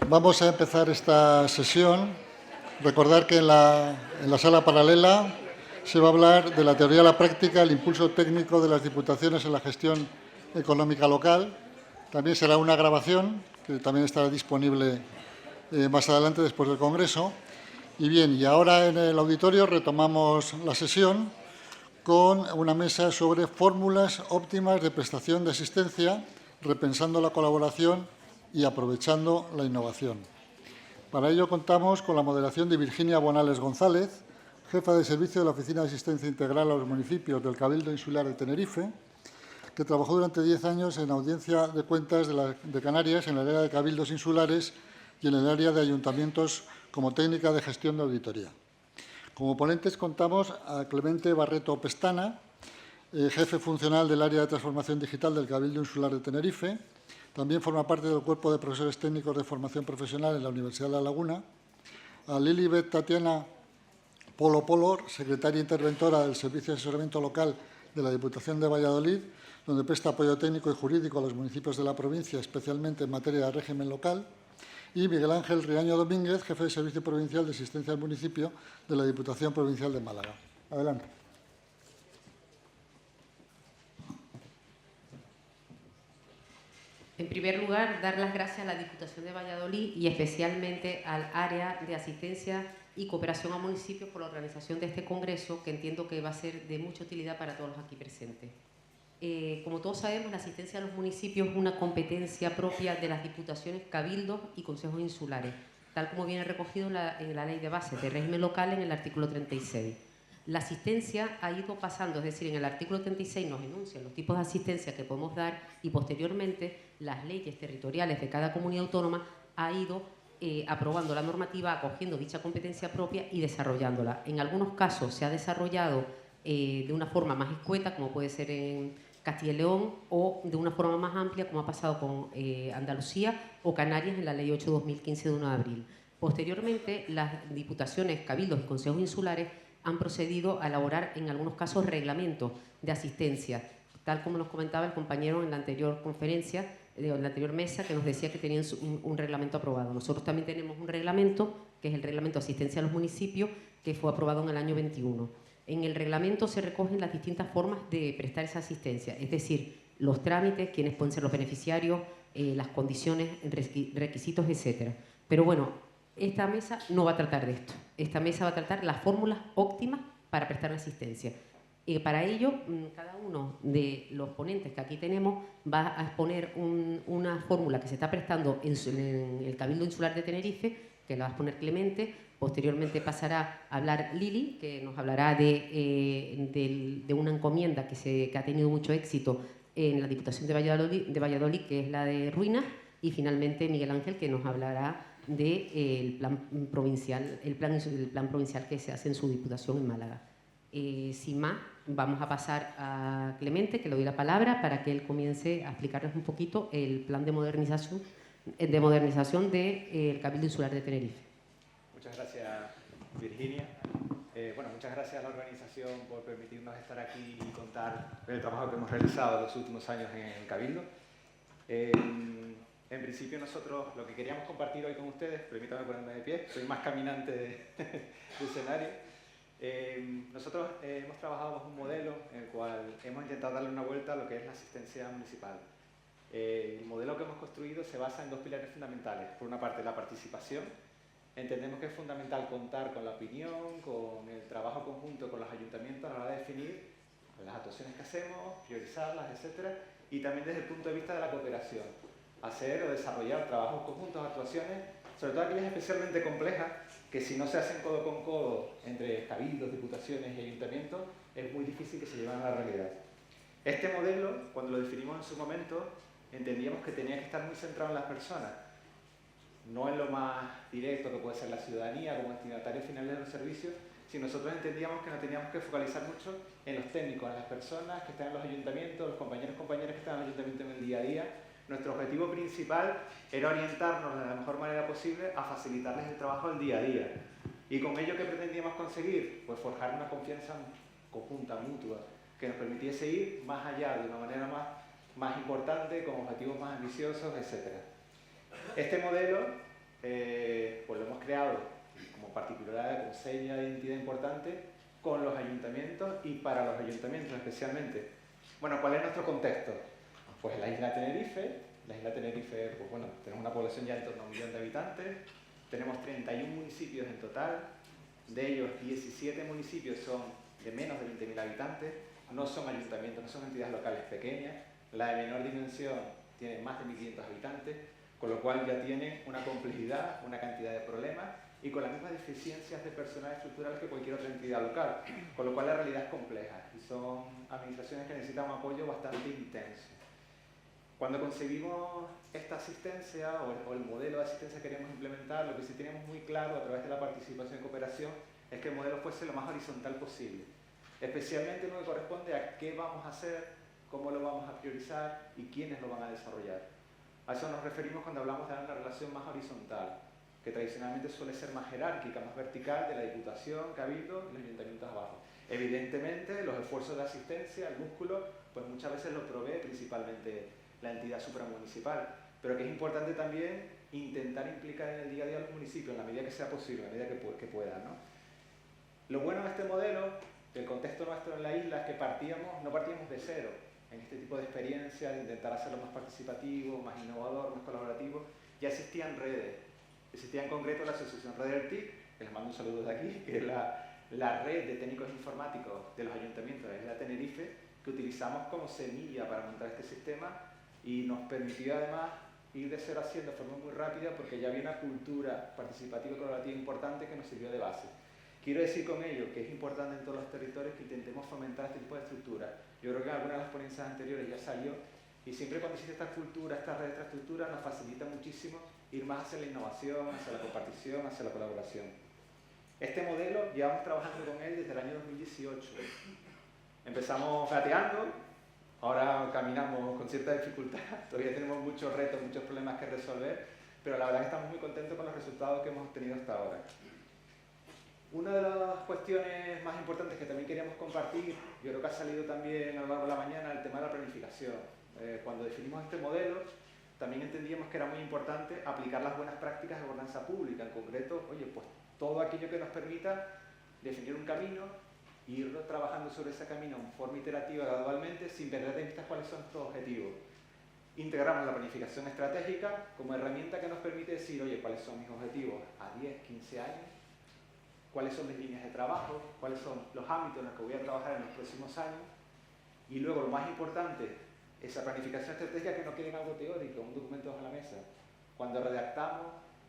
Vamos a empezar esta sesión. Recordar que en la sala paralela se va a hablar de la teoría a la práctica, el impulso técnico de las diputaciones en la gestión económica local. También será una grabación que también estará disponible más adelante después del Congreso. Y bien, y ahora en el auditorio retomamos la sesión con una mesa sobre fórmulas óptimas de prestación de asistencia, repensando la colaboración y aprovechando la innovación. Para ello contamos con la moderación de Virginia Bonales González, jefa de servicio de la Oficina de Asistencia Integral a los Municipios del Cabildo Insular de Tenerife, que trabajó durante 10 años en audiencia de cuentas de Canarias en el área de cabildos insulares y en el área de ayuntamientos como técnica de gestión de auditoría. Como ponentes contamos a Clemente Barreto Pestana, jefe funcional del área de transformación digital del Cabildo Insular de Tenerife. También forma parte del cuerpo de profesores técnicos de formación profesional en la Universidad de La Laguna. A Lilibet Tatiana Polo Polo, secretaria interventora del Servicio de Asesoramiento Local de la Diputación de Valladolid, donde presta apoyo técnico y jurídico a los municipios de la provincia, especialmente en materia de régimen local. Y Miguel Ángel Riaño Domínguez, jefe de Servicio Provincial de Asistencia al Municipio de la Diputación Provincial de Málaga. Adelante. En primer lugar, dar las gracias a la Diputación de Valladolid y especialmente al área de asistencia y cooperación a municipios por la organización de este congreso, que entiendo que va a ser de mucha utilidad para todos los aquí presentes. Como todos sabemos, la asistencia a los municipios es una competencia propia de las diputaciones, cabildos y consejos insulares, tal como viene recogido en la Ley de Bases de Régimen Local en el artículo 36. La asistencia ha ido pasando, es decir, en el artículo 36 nos enuncian los tipos de asistencia que podemos dar y posteriormente las leyes territoriales de cada comunidad autónoma ha ido aprobando la normativa, acogiendo dicha competencia propia y desarrollándola. En algunos casos se ha desarrollado de una forma más escueta, como puede ser en Castilla y León, o de una forma más amplia, como ha pasado con Andalucía o Canarias en la Ley 8/2015 de 1 de abril. Posteriormente, las diputaciones, cabildos y consejos insulares han procedido a elaborar, en algunos casos, reglamentos de asistencia, tal como nos comentaba el compañero en la anterior conferencia, en la anterior mesa, que nos decía que tenían un reglamento aprobado. Nosotros también tenemos un reglamento, que es el Reglamento de Asistencia a los Municipios, que fue aprobado en el año 21. En el reglamento se recogen las distintas formas de prestar esa asistencia, es decir, los trámites, quiénes pueden ser los beneficiarios, las condiciones, requisitos, etc. Pero bueno, esta mesa no va a tratar de esto. Esta mesa va a tratar las fórmulas óptimas para prestar la asistencia. Para ello, cada uno de los ponentes que aquí tenemos va a exponer una fórmula que se está prestando en el Cabildo Insular de Tenerife, que la va a exponer Clemente. Posteriormente pasará a hablar Lili, que nos hablará de una encomienda que ha tenido mucho éxito en la Diputación de Valladolid, que es la de Ruinas. Y finalmente Miguel Ángel, que nos hablará del plan provincial, el plan provincial que se hace en su diputación en Málaga. Sin más, vamos a pasar a Clemente, que le doy la palabra para que él comience a explicarles un poquito el plan de modernización del Cabildo Insular de Tenerife. Muchas gracias, Virginia. Muchas gracias a la organización por permitirnos estar aquí y contar el trabajo que hemos realizado en los últimos años en el Cabildo. En principio nosotros lo que queríamos compartir hoy con ustedes, permítanme ponerme de pie, soy más caminante de escenario. Nosotros hemos trabajado bajo un modelo en el cual hemos intentado darle una vuelta a lo que es la asistencia municipal. El modelo que hemos construido se basa en dos pilares fundamentales. Por una parte, la participación. Entendemos que es fundamental contar con la opinión, con el trabajo conjunto con los ayuntamientos a la hora de definir las actuaciones que hacemos, priorizarlas, etc. Y también desde el punto de vista de la cooperación. Hacer o desarrollar trabajos conjuntos, actuaciones, sobre todo aquellas especialmente complejas, que si no se hacen codo con codo entre cabildos, diputaciones y ayuntamientos, es muy difícil que se lleven a la realidad. Este modelo, cuando lo definimos en su momento, entendíamos que tenía que estar muy centrado en las personas, no en lo más directo que puede ser la ciudadanía como destinatario final de los servicios, sino nosotros entendíamos que nos teníamos que focalizar mucho en los técnicos, en las personas que están en los ayuntamientos, los compañeros y compañeras que están en el ayuntamiento en el día a día. Nuestro objetivo principal era orientarnos de la mejor manera posible a facilitarles el trabajo del día a día. ¿Y con ello qué pretendíamos conseguir? Pues forjar una confianza conjunta, mutua, que nos permitiese ir más allá de una manera más importante, con objetivos más ambiciosos, etc. Este modelo pues lo hemos creado como particularidad, como seña de identidad importante con los ayuntamientos y para los ayuntamientos especialmente. Bueno, ¿cuál es nuestro contexto? Pues la isla Tenerife. La isla Tenerife, pues bueno, tenemos una población ya en torno a 1 millón de habitantes, tenemos 31 municipios en total, de ellos 17 municipios son de menos de 20.000 habitantes, no son ayuntamientos, no son entidades locales pequeñas, la de menor dimensión tiene más de 1.500 habitantes, con lo cual ya tiene una complejidad, una cantidad de problemas y con las mismas deficiencias de personal estructural que cualquier otra entidad local, con lo cual la realidad es compleja y son administraciones que necesitan un apoyo bastante intenso. Cuando concebimos esta asistencia o el modelo de asistencia que queríamos implementar, lo que sí teníamos muy claro a través de la participación y cooperación es que el modelo fuese lo más horizontal posible, especialmente en lo que corresponde a qué vamos a hacer, cómo lo vamos a priorizar y quiénes lo van a desarrollar. A eso nos referimos cuando hablamos de una relación más horizontal, que tradicionalmente suele ser más jerárquica, más vertical de la Diputación, Cabildo y los ayuntamientos abajo. Evidentemente, los esfuerzos de asistencia, el músculo, pues muchas veces lo provee principalmente la entidad supramunicipal, pero que es importante también intentar implicar en el día a día a los municipios, en la medida que sea posible, en la medida que puedan, ¿no? Lo bueno de este modelo, del contexto nuestro en la isla, es que no partíamos de cero en este tipo de experiencias, de intentar hacerlo más participativo, más innovador, más colaborativo. Ya existían redes. Existía en concreto la asociación Redertic, que les mando un saludo de aquí, que es la red de técnicos informáticos de los ayuntamientos de la isla Tenerife, que utilizamos como semilla para montar este sistema y nos permitió además ir de 0 a 100 de forma muy rápida porque ya había una cultura participativa y colaborativa importante que nos sirvió de base. Quiero decir con ello que es importante en todos los territorios que intentemos fomentar este tipo de estructuras. Yo creo que en algunas de las ponencias anteriores ya salió y siempre cuando existe esta cultura, esta red de infraestructura nos facilita muchísimo ir más hacia la innovación, hacia la compartición, hacia la colaboración. Este modelo llevamos trabajando con él desde el año 2018. Empezamos gateando, ahora caminamos con cierta dificultad, todavía tenemos muchos retos, muchos problemas que resolver, pero la verdad es que estamos muy contentos con los resultados que hemos obtenido hasta ahora. Una de las cuestiones más importantes que también queríamos compartir, yo creo que ha salido también a lo largo de la mañana, el tema de la planificación. Cuando definimos este modelo, también entendíamos que era muy importante aplicar las buenas prácticas de gobernanza pública, en concreto, oye, pues todo aquello que nos permita definir un camino, ir trabajando sobre ese camino en forma iterativa gradualmente, sin perder de vista cuáles son nuestros objetivos. Integramos la planificación estratégica como herramienta que nos permite decir, oye, cuáles son mis objetivos a 10, 15 años, cuáles son mis líneas de trabajo, cuáles son los ámbitos en los que voy a trabajar en los próximos años, y luego lo más importante, esa planificación estratégica que no quede en algo teórico, un documento bajo la mesa. Cuando redactamos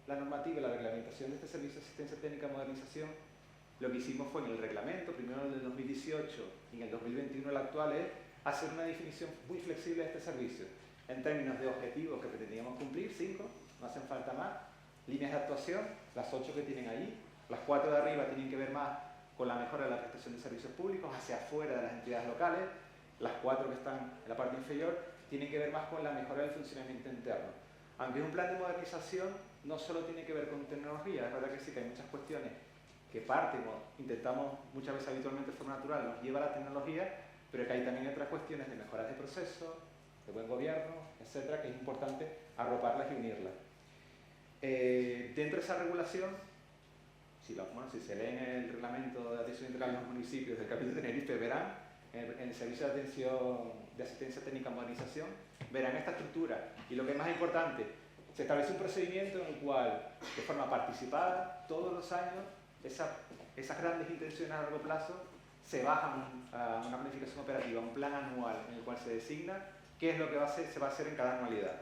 la normativa y la reglamentación de este servicio de asistencia técnica de modernización, lo que hicimos fue en el reglamento, primero en el 2018 y en el 2021 el actual, es hacer una definición muy flexible de este servicio, en términos de objetivos que pretendíamos cumplir, 5, no hacen falta más, líneas de actuación, las 8 que tienen ahí, las 4 de arriba tienen que ver más con la mejora de la prestación de servicios públicos hacia afuera de las entidades locales, las 4 que están en la parte inferior tienen que ver más con la mejora del funcionamiento interno. Aunque es un plan de modernización, no solo tiene que ver con tecnología, es verdad que sí que hay muchas cuestiones que partimos, intentamos muchas veces habitualmente de forma natural, nos lleva a la tecnología, pero que hay también otras cuestiones de mejoras de procesos, de buen gobierno, etcétera, que es importante arroparlas y unirlas. Dentro de esa regulación, si se leen el reglamento de atención integral de los municipios del Cabildo de Tenerife, verán, en el servicio de atención de asistencia técnica y modernización, verán esta estructura. Y lo que es más importante, se establece un procedimiento en el cual, de forma participada, todos los años, esas grandes intenciones a largo plazo se bajan a una planificación operativa, un plan anual en el cual se designa qué es lo que se va a hacer en cada anualidad.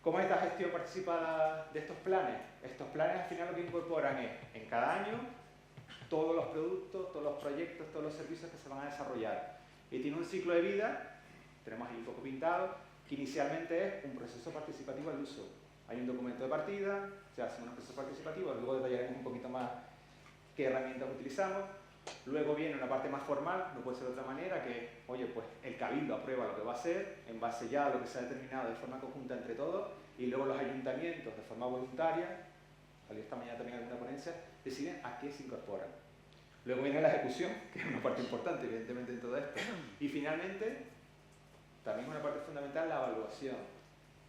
¿Cómo es esta gestión participada de estos planes? Estos planes al final lo que incorporan es, en cada año, todos los productos, todos los proyectos, todos los servicios que se van a desarrollar. Y tiene un ciclo de vida, tenemos ahí un poco pintado, que inicialmente es un proceso participativo al uso. Hay un documento de partida, se hacen unos procesos participativos, luego detallaremos un poquito más qué herramientas utilizamos. Luego viene una parte más formal, no puede ser de otra manera, que, oye, pues el Cabildo aprueba lo que va a hacer, en base ya a lo que se ha determinado de forma conjunta entre todos, y luego los ayuntamientos, de forma voluntaria, salió esta mañana también alguna ponencia, deciden a qué se incorporan. Luego viene la ejecución, que es una parte importante, evidentemente, en todo esto. Y finalmente, también una parte fundamental, la evaluación.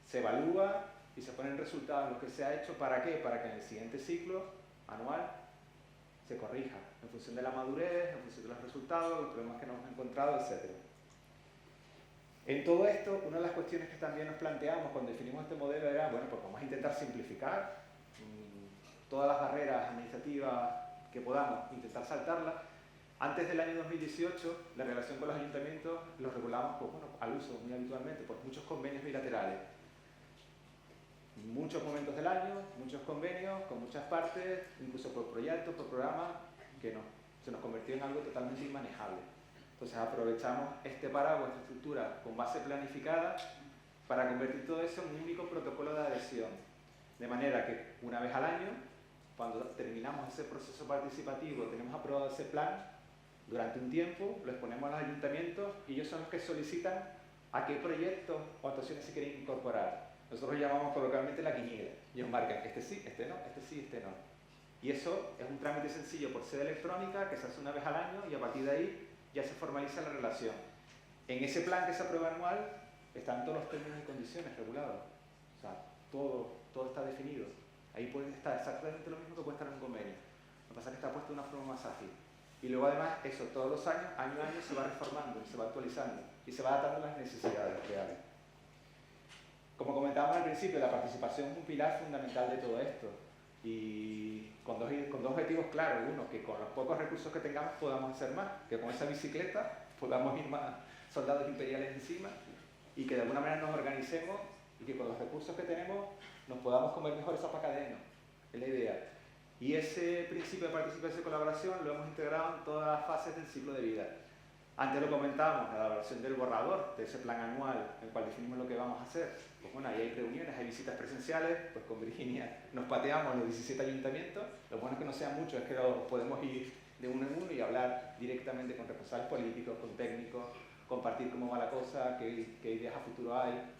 Se evalúa y se ponen resultados, lo que se ha hecho, ¿para qué? Para que en el siguiente ciclo anual se corrija, en función de la madurez, en función de los resultados, los problemas que nos hemos encontrado, etc. En todo esto, una de las cuestiones que también nos planteamos cuando definimos este modelo era, bueno, pues vamos a intentar simplificar todas las barreras administrativas que podamos, intentar saltarlas. Antes del año 2018, la relación con los ayuntamientos los regulamos, pues, bueno, al uso muy habitualmente, por muchos convenios bilaterales. Muchos momentos del año, muchos convenios, con muchas partes, incluso por proyectos, por programas, que se nos convirtió en algo totalmente inmanejable. Entonces aprovechamos este paraguas, esta estructura con base planificada, para convertir todo eso en un único protocolo de adhesión. De manera que una vez al año, cuando terminamos ese proceso participativo, tenemos aprobado ese plan, durante un tiempo lo exponemos a los ayuntamientos y ellos son los que solicitan a qué proyectos o actuaciones se quieren incorporar. Nosotros llamamos coloquialmente la quiniela. Ellos marcan este sí, este no, este sí, este no. Y eso es un trámite sencillo por sede electrónica que se hace una vez al año y a partir de ahí ya se formaliza la relación. En ese plan que se aprueba anual están todos los términos y condiciones regulados. O sea, todo está definido. Ahí puede estar exactamente lo mismo que puede estar en un convenio. Lo que pasa es que está puesto de una forma más ágil. Y luego además eso todos los años, año a año, se va reformando, se va actualizando y se va adaptando a las necesidades reales. Como comentábamos al principio, la participación es un pilar fundamental de todo esto y con dos objetivos claros. Uno, que con los pocos recursos que tengamos podamos hacer más, que con esa bicicleta podamos ir más soldados imperiales encima y que de alguna manera nos organicemos y que con los recursos que tenemos nos podamos comer mejor esa pacadena, es la idea. Y ese principio de participación y colaboración lo hemos integrado en todas las fases del ciclo de vida. Antes lo comentábamos, la elaboración del borrador, de ese plan anual en el cual definimos lo que vamos a hacer. Pues bueno, ahí hay reuniones, hay visitas presenciales, pues con Virginia nos pateamos los 17 ayuntamientos. Lo bueno es que no sean muchos, es que podemos ir de uno en uno y hablar directamente con responsables políticos, con técnicos, compartir cómo va la cosa, qué ideas a futuro hay.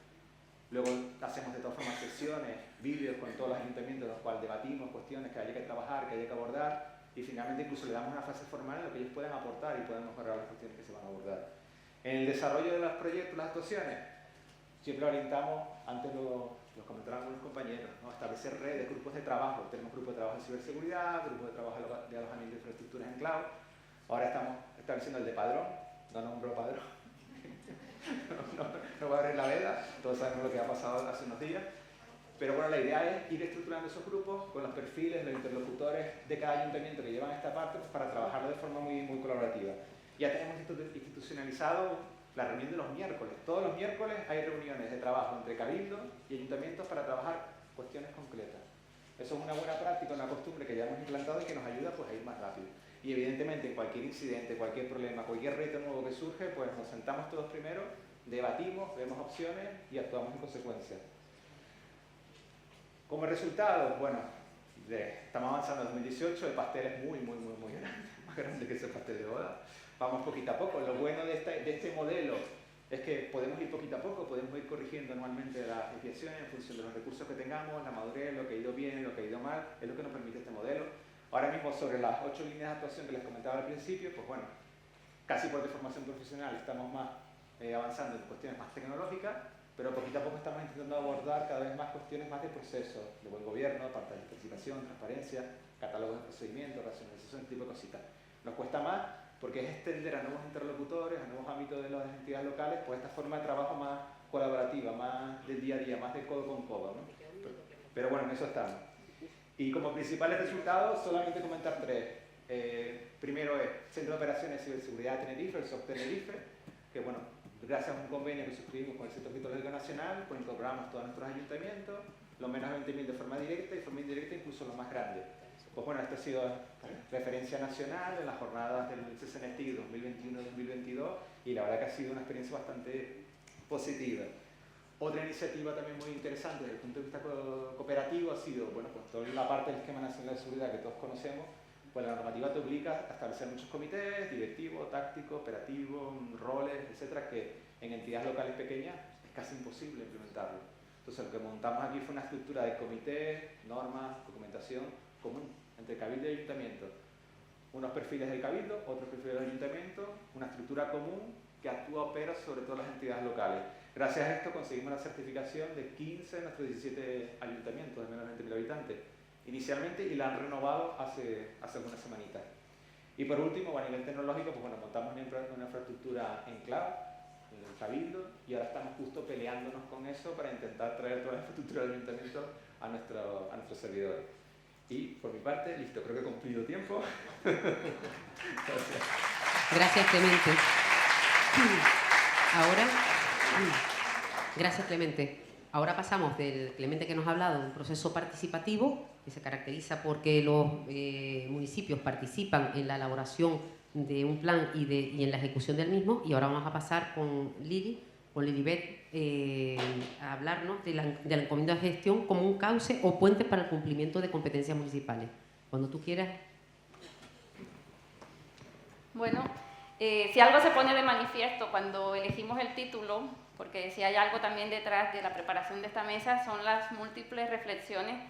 Luego hacemos de todas formas sesiones, vídeos con todos los ayuntamientos en los cuales debatimos cuestiones que haya que trabajar, que haya que abordar y finalmente incluso le damos una fase formal en la que ellos puedan aportar y puedan mejorar las cuestiones que se van a abordar. En el desarrollo de los proyectos, las actuaciones, siempre orientamos, antes lo comentaron algunos compañeros, ¿no? Establecer redes, grupos de trabajo. Tenemos grupos de trabajo de ciberseguridad, grupos de trabajo de alojamiento de infraestructuras en cloud. Ahora estamos estableciendo el de padrón, no nombro padrón. No va a abrir la veda, todos sabemos lo que ha pasado hace unos días, pero bueno, la idea es ir estructurando esos grupos con los perfiles, los interlocutores de cada ayuntamiento que llevan esta parte, pues, para trabajarlo de forma muy colaborativa. Ya tenemos institucionalizado la reunión de los miércoles. Todos los miércoles hay reuniones de trabajo entre cabildos y ayuntamientos para trabajar cuestiones concretas. Eso es una buena práctica, una costumbre que ya hemos implantado y que nos ayuda, pues, a ir más rápido. Y evidentemente en cualquier incidente, cualquier problema, cualquier reto nuevo que surge, pues nos sentamos todos primero, debatimos, vemos opciones y actuamos en consecuencia. Como resultado, bueno, estamos avanzando en 2018, el pastel es muy grande, más grande que ese pastel de boda. Vamos poquito a poco. Lo bueno de este modelo es que podemos ir poquito a poco, podemos ir corrigiendo anualmente las desviaciones en función de los recursos que tengamos, la madurez, lo que ha ido bien, lo que ha ido mal, es lo que nos permite este modelo. Ahora mismo, sobre las 8 líneas de actuación que les comentaba al principio, pues bueno, casi por deformación profesional estamos más avanzando en cuestiones más tecnológicas, pero poquito a poco estamos intentando abordar cada vez más cuestiones más de proceso, de buen gobierno, participación, transparencia, catálogos de procedimientos, racionalización, este tipo de cositas. Nos cuesta más porque es extender a nuevos interlocutores, a nuevos ámbitos de las entidades locales, pues esta forma de trabajo más colaborativa, más del día a día, más de codo con codo, ¿no? Pero bueno, en eso estamos. Y como principales resultados, solamente comentar tres. Primero es Centro de Operaciones de Ciberseguridad de Tenerife, el SOC Tenerife, que bueno, gracias a un convenio que suscribimos con el Centro Tecnológico Nacional, pues incorporamos todos nuestros ayuntamientos, los menos 20.000 de forma directa y forma indirecta incluso los más grandes. Pues bueno, esto ha sido referencia nacional en las jornadas del CCNSTIC 2021-2022 y la verdad que ha sido una experiencia bastante positiva. Otra iniciativa también muy interesante desde el punto de vista cooperativo ha sido, bueno, pues toda la parte del Esquema Nacional de Seguridad que todos conocemos, pues la normativa te obliga a establecer muchos comités, directivos, tácticos, operativos, roles, etcétera, que en entidades locales pequeñas es casi imposible implementarlo. Entonces lo que montamos aquí fue una estructura de comités, normas, documentación común entre cabildo y ayuntamiento. Unos perfiles del cabildo, otros perfiles del ayuntamiento, una estructura común que actúa opera sobre todas las entidades locales. Gracias a esto conseguimos la certificación de 15 de nuestros 17 ayuntamientos de menos de 20.000 habitantes inicialmente, y la han renovado hace algunas semanitas. Y por último, a nivel tecnológico, pues bueno, montamos una infraestructura en cloud, en el Cabildo, y ahora estamos justo peleándonos con eso para intentar traer toda la infraestructura del ayuntamiento a nuestros servidores. Y por mi parte, listo, creo que he cumplido tiempo. Gracias. Gracias, Clemente. Ahora, gracias, Clemente. Ahora pasamos del Clemente que nos ha hablado de un proceso participativo que se caracteriza porque los municipios participan en la elaboración de un plan y en la ejecución del mismo, y ahora vamos a pasar con Lilibet, a hablarnos de la encomienda de gestión como un cauce o puente para el cumplimiento de competencias municipales. Cuando tú quieras. Bueno, si algo se pone de manifiesto cuando elegimos el título, porque si hay algo también detrás de la preparación de esta mesa, son las múltiples reflexiones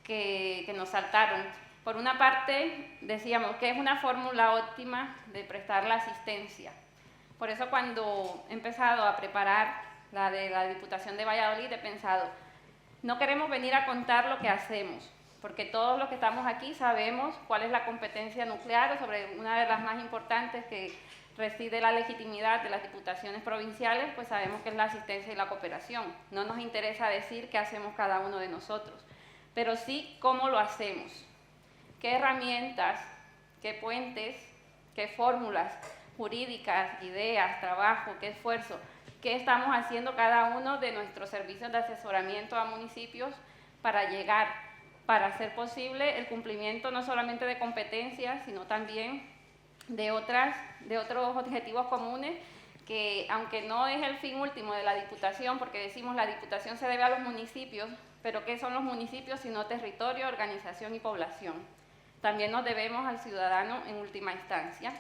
que nos saltaron. Por una parte, decíamos que es una fórmula óptima de prestar la asistencia. Por eso cuando he empezado a preparar la de la Diputación de Valladolid, he pensado, no queremos venir a contar lo que hacemos, porque todos los que estamos aquí sabemos cuál es la competencia nuclear, o sobre una de las más importantes que reside la legitimidad de las diputaciones provinciales, pues sabemos que es la asistencia y la cooperación. No nos interesa decir qué hacemos cada uno de nosotros, pero sí cómo lo hacemos, qué herramientas, qué puentes, qué fórmulas jurídicas, ideas, trabajo, qué esfuerzo, qué estamos haciendo cada uno de nuestros servicios de asesoramiento a municipios para llegar, para hacer posible el cumplimiento no solamente de competencias, sino también de otros objetivos comunes que, aunque no es el fin último de la Diputación, porque decimos la Diputación se debe a los municipios, pero ¿qué son los municipios sino territorio, organización y población? También nos debemos al ciudadano en última instancia.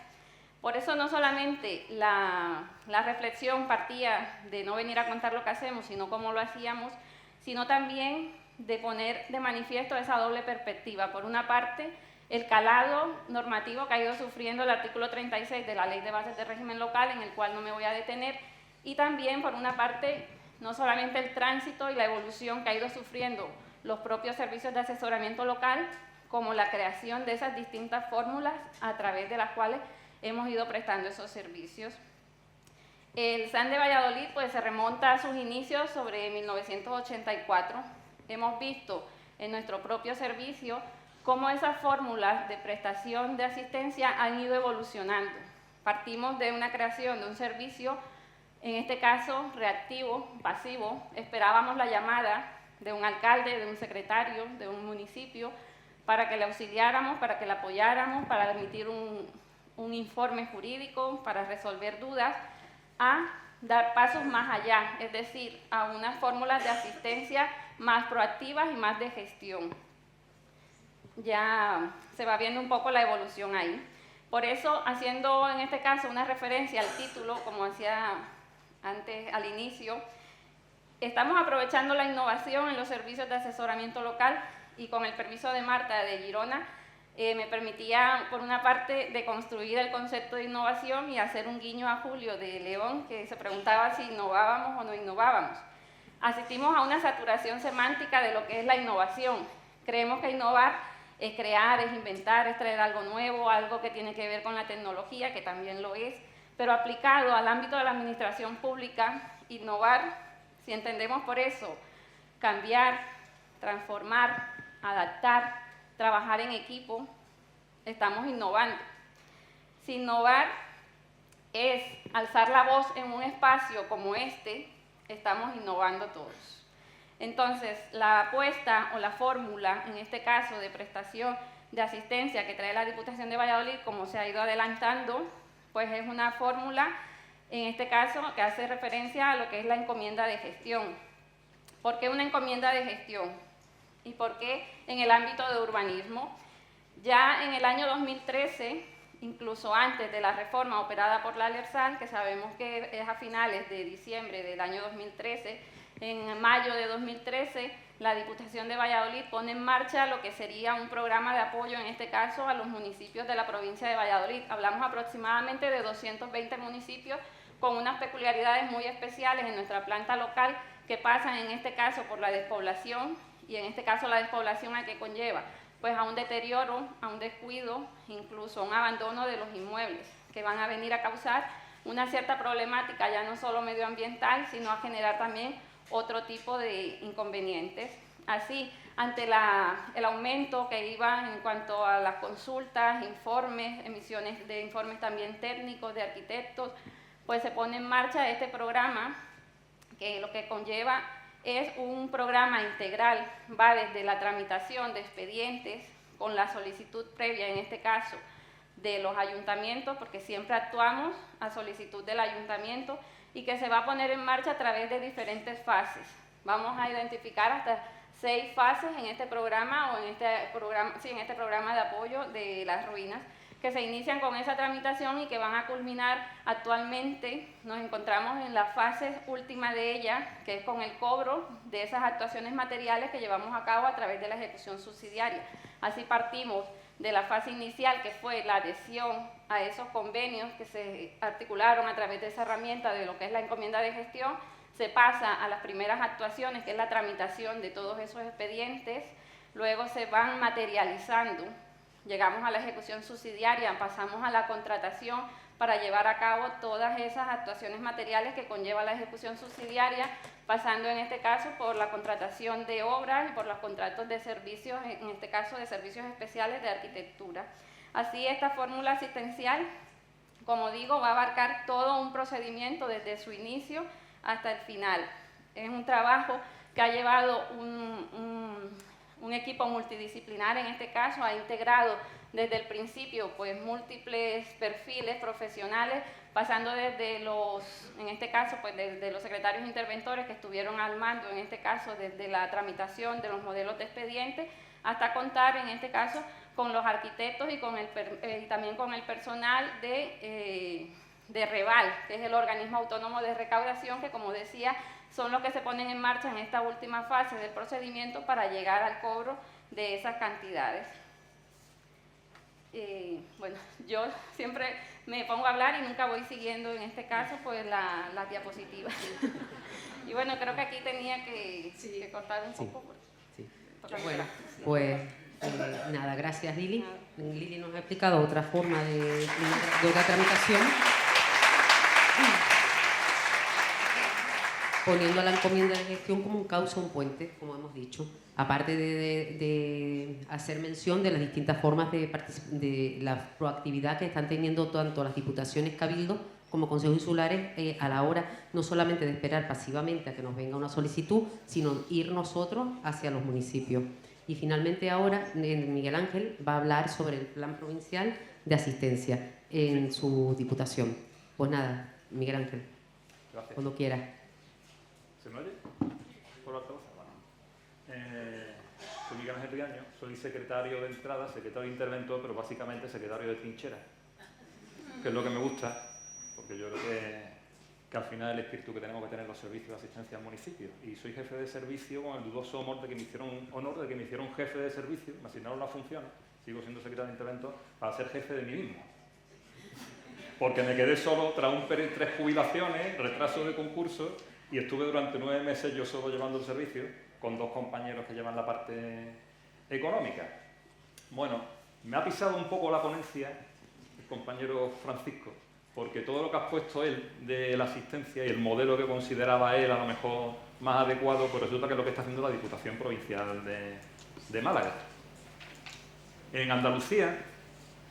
Por eso no solamente la reflexión partía de no venir a contar lo que hacemos, sino cómo lo hacíamos, sino también de poner de manifiesto esa doble perspectiva. Por una parte, el calado normativo que ha ido sufriendo el artículo 36 de la Ley de Bases de Régimen Local, en el cual no me voy a detener, y también, por una parte, no solamente el tránsito y la evolución que ha ido sufriendo los propios servicios de asesoramiento local, como la creación de esas distintas fórmulas a través de las cuales hemos ido prestando esos servicios. El SAN de Valladolid pues, se remonta a sus inicios sobre 1984. Hemos visto en nuestro propio servicio cómo esas fórmulas de prestación de asistencia han ido evolucionando. Partimos de una creación de un servicio, en este caso reactivo, pasivo. Esperábamos la llamada de un alcalde, de un secretario, de un municipio, para que le auxiliáramos, para que le apoyáramos, para emitir un informe jurídico, para resolver dudas, a dar pasos más allá, es decir, a unas fórmulas de asistencia más proactivas y más de gestión. Ya se va viendo un poco la evolución ahí. Por eso, haciendo en este caso una referencia al título, como decía antes al inicio, estamos aprovechando la innovación en los servicios de asesoramiento local, y con el permiso de Marta de Girona, me permitía, por una parte, de construir el concepto de innovación y hacer un guiño a Julio de León, que se preguntaba si innovábamos o no innovábamos. Asistimos a una saturación semántica de lo que es la innovación. Creemos que innovar es crear, es inventar, es traer algo nuevo, algo que tiene que ver con la tecnología, que también lo es, pero aplicado al ámbito de la administración pública, innovar, si entendemos por eso, cambiar, transformar, adaptar, trabajar en equipo, estamos innovando. Si innovar es alzar la voz en un espacio como este, estamos innovando todos. Entonces, la apuesta o la fórmula, en este caso de prestación de asistencia que trae la Diputación de Valladolid, como se ha ido adelantando, pues es una fórmula, en este caso, que hace referencia a lo que es la encomienda de gestión. ¿Por qué una encomienda de gestión? ¿Y por qué en el ámbito de urbanismo? Ya en el año 2013, incluso antes de la reforma operada por la LERSAL, que sabemos que es a finales de diciembre del año 2013, en mayo de 2013, la Diputación de Valladolid pone en marcha lo que sería un programa de apoyo, en este caso, a los municipios de la provincia de Valladolid. Hablamos aproximadamente de 220 municipios con unas peculiaridades muy especiales en nuestra planta local que pasan en este caso por la despoblación, y en este caso la despoblación a que conlleva pues a un deterioro, a un descuido, incluso a un abandono de los inmuebles, que van a venir a causar una cierta problemática ya no solo medioambiental, sino a generar también otro tipo de inconvenientes. Así, ante el aumento que iba en cuanto a las consultas, informes, emisiones de informes también técnicos de arquitectos, pues se pone en marcha este programa que lo que conlleva es un programa integral, va desde la tramitación de expedientes con la solicitud previa, en este caso, de los ayuntamientos, porque siempre actuamos a solicitud del ayuntamiento, y que se va a poner en marcha a través de diferentes fases. Vamos a identificar hasta 6 fases en este programa, en este programa de apoyo de las ruinas, que se inician con esa tramitación y que van a culminar actualmente. Nos encontramos en la fase última de ella, que es con el cobro de esas actuaciones materiales que llevamos a cabo a través de la ejecución subsidiaria. Así partimos de la fase inicial, que fue la adhesión a esos convenios que se articularon a través de esa herramienta de lo que es la encomienda de gestión. Se pasa a las primeras actuaciones, que es la tramitación de todos esos expedientes, luego se van materializando. Llegamos a la ejecución subsidiaria, pasamos a la contratación para llevar a cabo todas esas actuaciones materiales que conlleva la ejecución subsidiaria, pasando en este caso por la contratación de obras y por los contratos de servicios, en este caso de servicios especiales de arquitectura. Así, esta fórmula asistencial, como digo, va a abarcar todo un procedimiento desde su inicio hasta el final. Es un trabajo que ha llevado un equipo multidisciplinar, en este caso, ha integrado desde el principio pues múltiples perfiles profesionales, pasando desde en este caso, pues desde los secretarios interventores que estuvieron al mando, en este caso, desde la tramitación de los modelos de expediente, hasta contar, en este caso, con los arquitectos y también con el personal de REVAL, que es el organismo autónomo de recaudación, que, como decía, son los que se ponen en marcha en esta última fase del procedimiento para llegar al cobro de esas cantidades. Bueno, yo siempre me pongo a hablar y nunca voy siguiendo, en este caso, pues las diapositivas. Y bueno, creo que aquí tenía que cortar un poco. Sí. Bueno, pues nada, gracias Lili. Lili nos ha explicado otra forma de otra tramitación, poniendo la encomienda de gestión como un cauce, un puente, como hemos dicho, aparte de hacer mención de las distintas formas de la proactividad que están teniendo tanto las diputaciones cabildo como consejos insulares a la hora no solamente de esperar pasivamente a que nos venga una solicitud, sino ir nosotros hacia los municipios. Y finalmente ahora Miguel Ángel va a hablar sobre el plan provincial de asistencia en su diputación. Pues nada, Miguel Ángel, gracias. Cuando quieras. ¿Se me oye? ¿Por la altavoz? Soy Miguel Ángel Riaño, soy secretario de entrada, secretario de interventor, pero básicamente secretario de trinchera, que es lo que me gusta, porque yo creo que al final es el espíritu que tenemos que tener los servicios de asistencia al municipio. Y soy jefe de servicio con el dudoso honor de que me hicieron jefe de servicio, me asignaron las funciones, sigo siendo secretario de interventor, para ser jefe de mí mismo. Porque me quedé solo tras 3 jubilaciones, retraso de concurso, y estuve durante 9 meses yo solo llevando el servicio, con 2 compañeros que llevan la parte económica. Bueno, me ha pisado un poco la ponencia el compañero Francisco, porque todo lo que has puesto él de la asistencia y el modelo que consideraba él a lo mejor más adecuado, pues resulta que es lo que está haciendo la Diputación Provincial de Málaga. En Andalucía,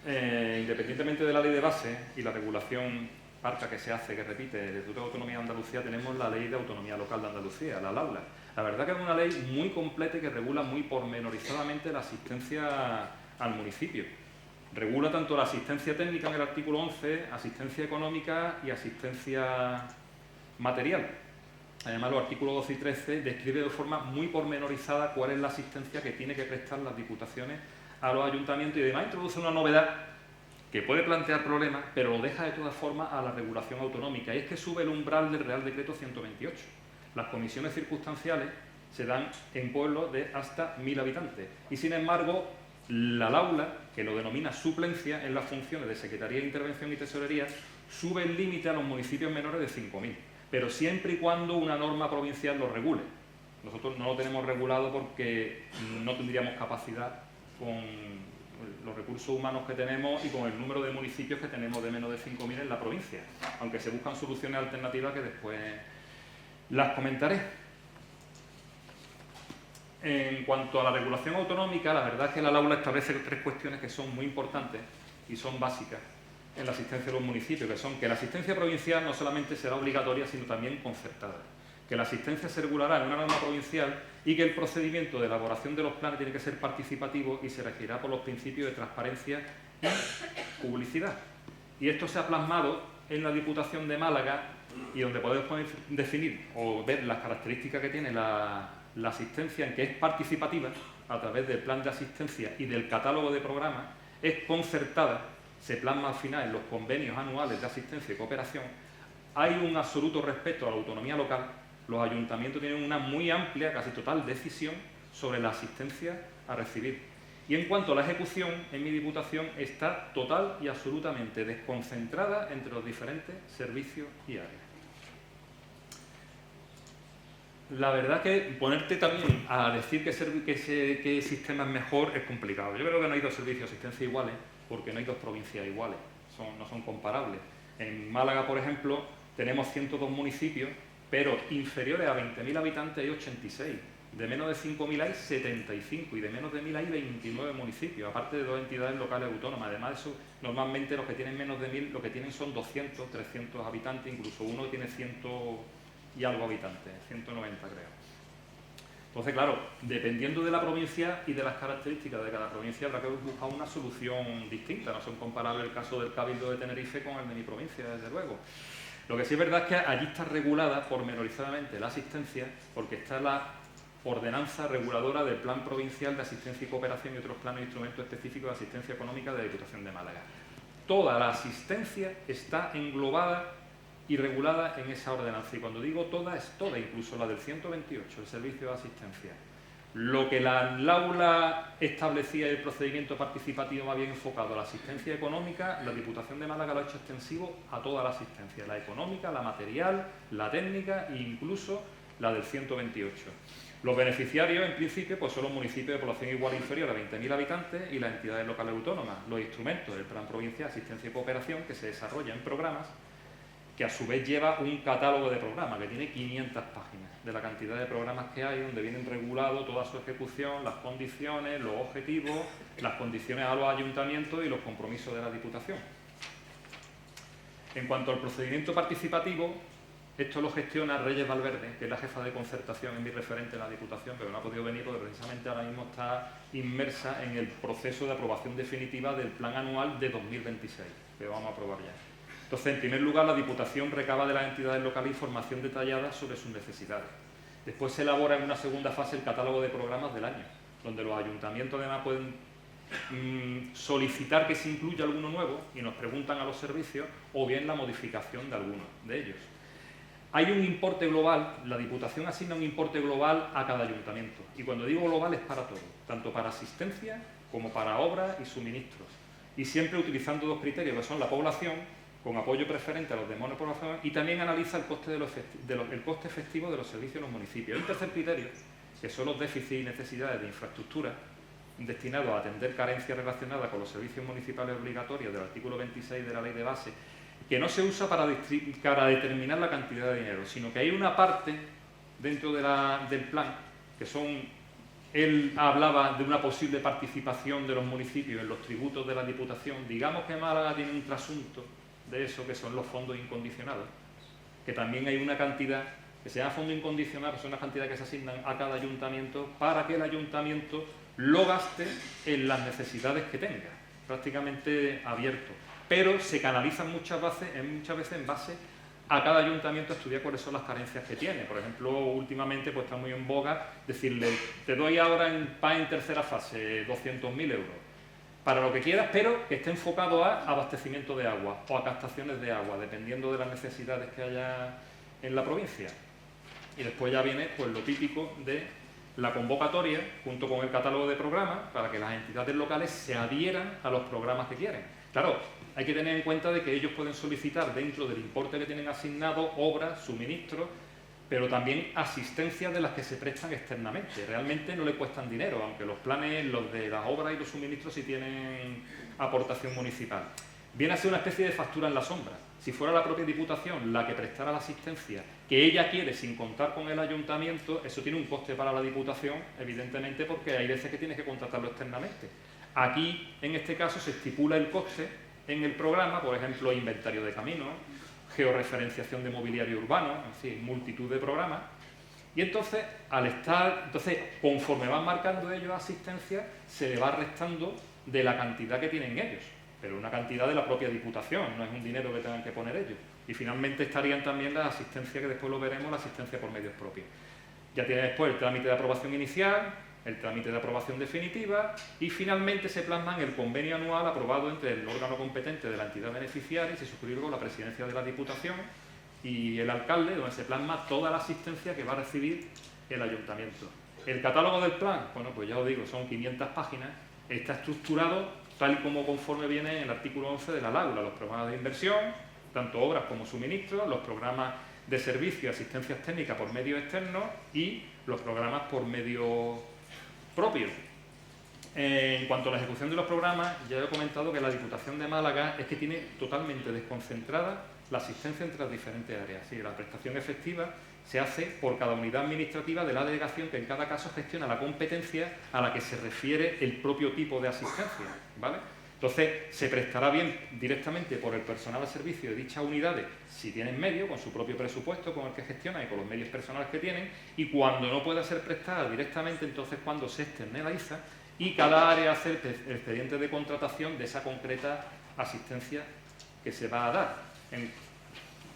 independientemente de la ley de base y la regulación parca que se hace, que repite, el Estatuto de Autonomía de Andalucía, tenemos la Ley de Autonomía Local de Andalucía, la LAULA. La verdad que es una ley muy completa y que regula muy pormenorizadamente la asistencia al municipio. Regula tanto la asistencia técnica en el artículo 11, asistencia económica y asistencia material. Además, los artículos 12 y 13 describen de forma muy pormenorizada cuál es la asistencia que tiene que prestar las diputaciones a los ayuntamientos, y además introduce una novedad que puede plantear problemas, pero lo deja de todas formas a la regulación autonómica, y es que sube el umbral del Real Decreto 128. Las comisiones circunstanciales se dan en pueblos de hasta 1000 habitantes, y sin embargo la LAULA, que lo denomina suplencia en las funciones de Secretaría de Intervención y Tesorería, sube el límite a los municipios menores de 5.000, pero siempre y cuando una norma provincial lo regule. Nosotros no lo tenemos regulado porque no tendríamos capacidad con los recursos humanos que tenemos y con el número de municipios que tenemos de menos de 5.000 en la provincia, aunque se buscan soluciones alternativas que después las comentaré. En cuanto a la regulación autonómica, la verdad es que la LAULA establece 3 cuestiones que son muy importantes y son básicas en la asistencia de los municipios, que son que la asistencia provincial no solamente será obligatoria, sino también concertada, que la asistencia se regulará en una norma provincial y que el procedimiento de elaboración de los planes tiene que ser participativo y se regirá por los principios de transparencia y publicidad. Y esto se ha plasmado en la Diputación de Málaga, y donde podemos definir o ver las características que tiene la asistencia, en que es participativa a través del plan de asistencia y del catálogo de programas, es concertada, se plasma al final en los convenios anuales de asistencia y cooperación, hay un absoluto respeto a la autonomía local, los ayuntamientos tienen una muy amplia, casi total decisión sobre la asistencia a recibir. Y en cuanto a la ejecución, en mi Diputación está total y absolutamente desconcentrada entre los diferentes servicios y áreas. La verdad que ponerte también a decir qué sistema es mejor es complicado. Yo creo que no hay 2 servicios de asistencia iguales, porque no hay 2 provincias iguales, no son comparables. En Málaga, por ejemplo, tenemos 102 municipios, pero inferiores a 20.000 habitantes hay 86. De menos de 5.000 hay 75 y de menos de 1.000 hay 29 municipios, aparte de 2 entidades locales autónomas. Además de eso, normalmente los que tienen menos de 1.000 lo que tienen son 200, 300 habitantes, incluso uno tiene 100 y algo habitantes, 190 creo. Entonces, claro, dependiendo de la provincia y de las características de cada provincia habrá que buscar una solución distinta. No son comparables el caso del Cabildo de Tenerife con el de mi provincia, desde luego. Lo que sí es verdad es que allí está regulada pormenorizadamente la asistencia, porque está la ordenanza reguladora del Plan Provincial de Asistencia y Cooperación y otros planes e instrumentos específicos de asistencia económica de la Diputación de Málaga. Toda la asistencia está englobada y regulada en esa ordenanza. Y cuando digo toda, es toda, incluso la del 128, el servicio de asistencia. Lo que la LAULA establecía el procedimiento participativo más bien enfocado a la asistencia económica, la Diputación de Málaga lo ha hecho extensivo a toda la asistencia, la económica, la material, la técnica e incluso la del 128. Los beneficiarios, en principio, pues son los municipios de población igual o inferior a 20.000 habitantes y las entidades locales autónomas. Los instrumentos del Plan Provincial de Asistencia y Cooperación, que se desarrolla en programas, que a su vez lleva un catálogo de programas, que tiene 500 páginas, de la cantidad de programas que hay, donde vienen regulados toda su ejecución, las condiciones, los objetivos, las condiciones a los ayuntamientos y los compromisos de la Diputación. En cuanto al procedimiento participativo, esto lo gestiona Reyes Valverde, que es la jefa de concertación, es mi referente en la Diputación, pero no ha podido venir porque precisamente ahora mismo está inmersa en el proceso de aprobación definitiva del plan anual de 2026, que vamos a aprobar ya. Entonces, en primer lugar, la Diputación recaba de las entidades locales información detallada sobre sus necesidades. Después se elabora en una segunda fase el catálogo de programas del año, donde los ayuntamientos además pueden solicitar que se incluya alguno nuevo y nos preguntan a los servicios, o bien la modificación de alguno de ellos. Hay un importe global, la Diputación asigna un importe global a cada ayuntamiento, y cuando digo global es para todo, tanto para asistencia como para obras y suministros, y siempre utilizando 2 criterios, que son la población, con apoyo preferente a los de monopoblación, y también analiza el coste, el coste efectivo de los servicios en los municipios. Hay un tercer criterio, que son los déficits y necesidades de infraestructura destinados a atender carencias relacionadas con los servicios municipales obligatorios del artículo 26 de la Ley de Base, que no se usa para determinar la cantidad de dinero, sino que hay una parte dentro del plan, que son, él hablaba de una posible participación de los municipios en los tributos de la Diputación. Digamos que Málaga tiene un trasunto de eso, que son los fondos incondicionados, que también hay una cantidad que se llama fondo incondicional, que son las cantidades que se asignan a cada ayuntamiento para que el ayuntamiento lo gaste en las necesidades que tenga, prácticamente abierto. Pero se canalizan muchas veces en base a cada ayuntamiento a estudiar cuáles son las carencias que tiene. Por ejemplo, últimamente pues está muy en boga decirle, te doy ahora en tercera fase 200.000 euros, para lo que quieras, pero que esté enfocado a abastecimiento de agua o a captaciones de agua, dependiendo de las necesidades que haya en la provincia. Y después ya viene pues lo típico de la convocatoria, junto con el catálogo de programas, para que las entidades locales se adhieran a los programas que quieren. Claro, hay que tener en cuenta de que ellos pueden solicitar dentro del importe que tienen asignado obras, suministros, pero también asistencias de las que se prestan externamente. Realmente no le cuestan dinero, aunque los planes, los de las obras y los suministros sí tienen aportación municipal. Viene a ser una especie de factura en la sombra. Si fuera la propia Diputación la que prestara la asistencia que ella quiere sin contar con el Ayuntamiento, eso tiene un coste para la Diputación, evidentemente, porque hay veces que tienes que contratarlo externamente. Aquí, en este caso, se estipula el coste en el programa, por ejemplo, inventario de caminos, georreferenciación de mobiliario urbano, en fin, multitud de programas. Y entonces, conforme van marcando ellos asistencia, se le va restando de la cantidad que tienen ellos, pero una cantidad de la propia Diputación, no es un dinero que tengan que poner ellos. Y finalmente estarían también las asistencias, que después lo veremos, la asistencia por medios propios. Ya tiene después el trámite de aprobación inicial, el trámite de aprobación definitiva y finalmente se plasma en el convenio anual aprobado entre el órgano competente de la entidad beneficiaria y se suscribe con la presidencia de la Diputación y el alcalde, donde se plasma toda la asistencia que va a recibir el ayuntamiento. El catálogo del plan, bueno, pues ya os digo, son 500 páginas, está estructurado tal y como conforme viene en el artículo 11 de la LAULA, los programas de inversión, tanto obras como suministros, los programas de servicio y asistencias técnicas por medios externos y los programas por medios propios. En cuanto a la ejecución de los programas, ya he comentado que la Diputación de Málaga es que tiene totalmente desconcentrada la asistencia entre las diferentes áreas. Sí, la prestación efectiva se hace por cada unidad administrativa de la delegación, que en cada caso gestiona la competencia a la que se refiere el propio tipo de asistencia, ¿vale? Entonces, se prestará bien directamente por el personal al servicio de dichas unidades, si tienen medios, con su propio presupuesto, con el que gestionan y con los medios personales que tienen, y cuando no pueda ser prestada directamente, entonces cuando se externaliza y cada área hace el expediente de contratación de esa concreta asistencia que se va a dar. En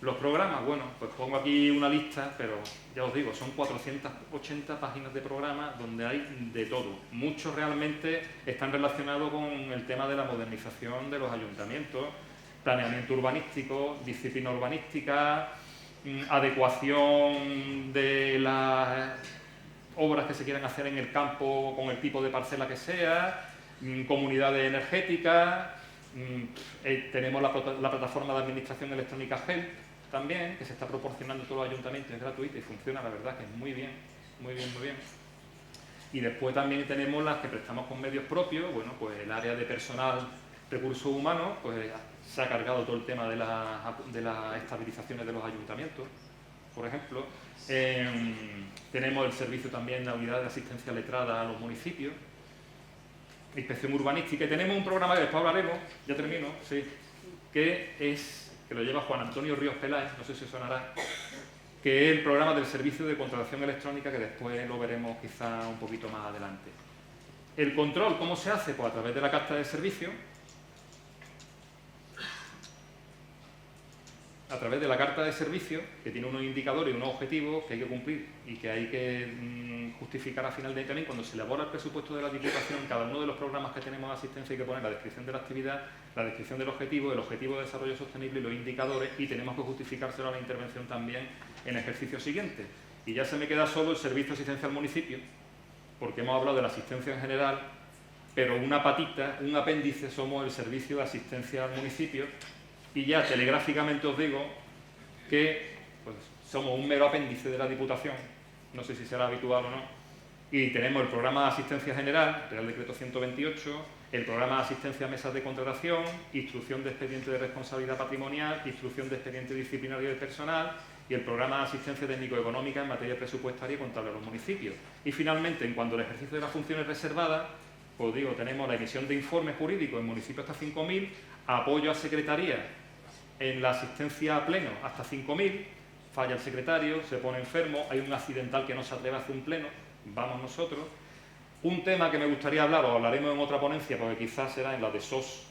los programas, bueno, pues pongo aquí una lista, pero ya os digo, son 480 páginas de programas donde hay de todo. Muchos realmente están relacionados con el tema de la modernización de los ayuntamientos, planeamiento urbanístico, disciplina urbanística, adecuación de las obras que se quieran hacer en el campo con el tipo de parcela que sea, comunidades energéticas, tenemos la plataforma de administración electrónica GEL, también, que se está proporcionando a todos los ayuntamientos, es gratuita y funciona, la verdad, que es muy bien, muy bien, muy bien. Y después también tenemos las que prestamos con medios propios, bueno, pues el área de personal, recursos humanos, pues se ha cargado todo el tema de las estabilizaciones de los ayuntamientos, por ejemplo. Tenemos el servicio también, la unidad de asistencia letrada a los municipios, inspección urbanística, y tenemos un programa que después hablaremos, ya termino, sí, que lo lleva Juan Antonio Ríos Peláez, no sé si sonará, que es el programa del servicio de contratación electrónica, que después lo veremos quizá un poquito más adelante. El control, ¿cómo se hace? Pues a través de la carta de servicio, que tiene unos indicadores y unos objetivos que hay que cumplir y que hay que justificar a final de año. También cuando se elabora el presupuesto de la Diputación, cada uno de los programas que tenemos de asistencia hay que poner la descripción de la actividad, la descripción del objetivo, el objetivo de desarrollo sostenible y los indicadores, y tenemos que justificárselo a la intervención también en ejercicios siguientes. Y ya se me queda solo el servicio de asistencia al municipio, porque hemos hablado de la asistencia en general, pero una patita, un apéndice, somos el servicio de asistencia al municipio. Y ya telegráficamente os digo que pues, somos un mero apéndice de la Diputación, no sé si será habitual o no, y tenemos el programa de asistencia general, Real Decreto 128, el programa de asistencia a mesas de contratación, instrucción de expediente de responsabilidad patrimonial, instrucción de expediente disciplinario del personal y el programa de asistencia técnico-económica en materia presupuestaria y contable a los municipios. Y finalmente, en cuanto al ejercicio de las funciones reservadas, pues digo, tenemos la emisión de informes jurídicos en municipios hasta 5.000, apoyo a secretaría en la asistencia a pleno hasta 5.000, falla el secretario, se pone enfermo, hay un accidental que no se atreve a hacer un pleno, vamos nosotros. Un tema que me gustaría hablar, o hablaremos en otra ponencia, porque quizás será en la de SOS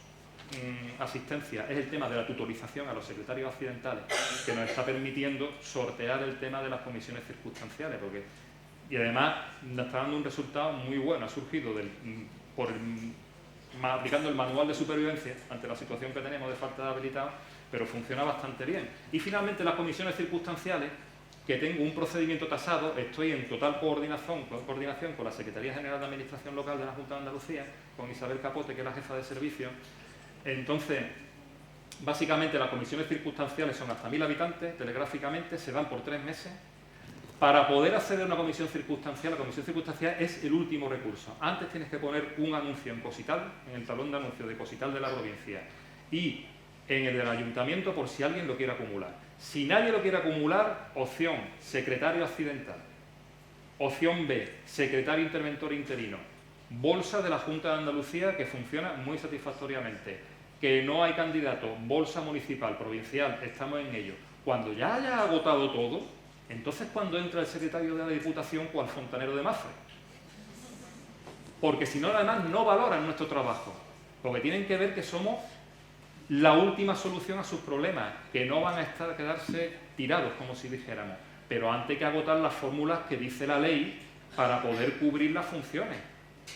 asistencia, es el tema de la tutorización a los secretarios accidentales, que nos está permitiendo sortear el tema de las comisiones circunstanciales, y además nos está dando un resultado muy bueno, ha surgido aplicando el manual de supervivencia ante la situación que tenemos de falta de habilitados, pero funciona bastante bien. Y finalmente las comisiones circunstanciales, que tengo un procedimiento tasado, estoy en total coordinación con la Secretaría General de Administración Local de la Junta de Andalucía, con Isabel Capote, que es la jefa de servicio, Entonces, básicamente las comisiones circunstanciales son hasta 1000 habitantes, telegráficamente, se dan por 3 meses. Para poder acceder a una comisión circunstancial, la comisión circunstancial es el último recurso. Antes tienes que poner un anuncio en Cosital, en el talón de anuncios de Cosital de la provincia, y en el del ayuntamiento por si alguien lo quiere acumular. Si nadie lo quiere acumular, opción secretario accidental. Opción B, secretario interventor interino. Bolsa de la Junta de Andalucía, que funciona muy satisfactoriamente. Que no hay candidato, bolsa municipal, provincial, estamos en ello. Cuando ya haya agotado todo, entonces cuando entra el secretario de la Diputación, cual fontanero de Mafre. Porque si no, además, no valoran nuestro trabajo. Porque tienen que ver que somos la última solución a sus problemas, que no van a quedarse tirados, como si dijéramos. Pero antes hay que agotar las fórmulas que dice la ley para poder cubrir las funciones.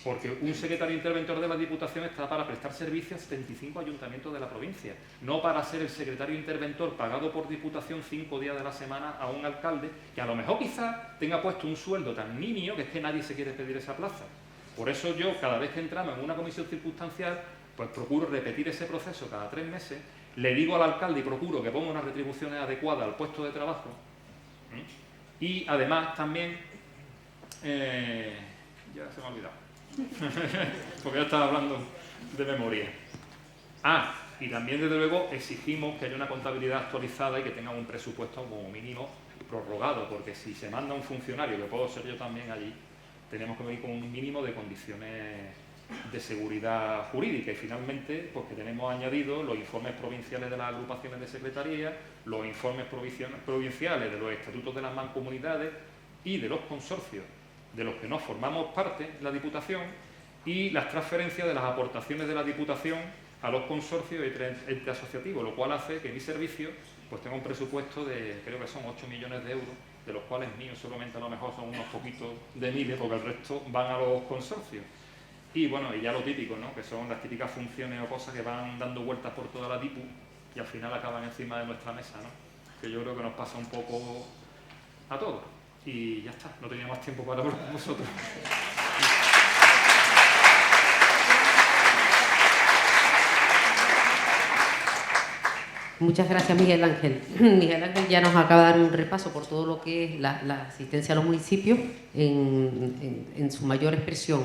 Porque un secretario interventor de la Diputación está para prestar servicios a 75 ayuntamientos de la provincia, no para ser el secretario interventor pagado por Diputación 5 días de la semana a un alcalde que a lo mejor quizás tenga puesto un sueldo tan nimio que es que nadie se quiere pedir esa plaza. Por eso yo, cada vez que entramos en una comisión circunstancial, pues procuro repetir ese proceso cada 3 meses, le digo al alcalde y procuro que ponga unas retribuciones adecuadas al puesto de trabajo. Y además también, ya se me ha olvidado, porque ya estaba hablando de memoria. Y también desde luego exigimos que haya una contabilidad actualizada y que tenga un presupuesto como mínimo prorrogado, porque si se manda un funcionario, que puedo ser yo también allí, tenemos que venir con un mínimo de condiciones de seguridad jurídica y finalmente pues que tenemos añadido los informes provinciales de las agrupaciones de secretaría, los informes provinciales de los estatutos de las mancomunidades y de los consorcios de los que nos formamos parte, la Diputación, y las transferencias de las aportaciones de la Diputación a los consorcios y entes asociativos, lo cual hace que mi servicio pues tenga un presupuesto de, creo que son 8 millones de euros, de los cuales míos solamente a lo mejor son unos poquitos de miles, porque el resto van a los consorcios. Y bueno, y ya lo típico, ¿no? Que son las típicas funciones o cosas que van dando vueltas por toda la DIPU y al final acaban encima de nuestra mesa, ¿no? Que yo creo que nos pasa un poco a todos. Y ya está, no tenía más tiempo para hablar con vosotros. Muchas gracias, Miguel Ángel. Miguel Ángel ya nos acaba de dar un repaso por todo lo que es la asistencia a los municipios en su mayor expresión.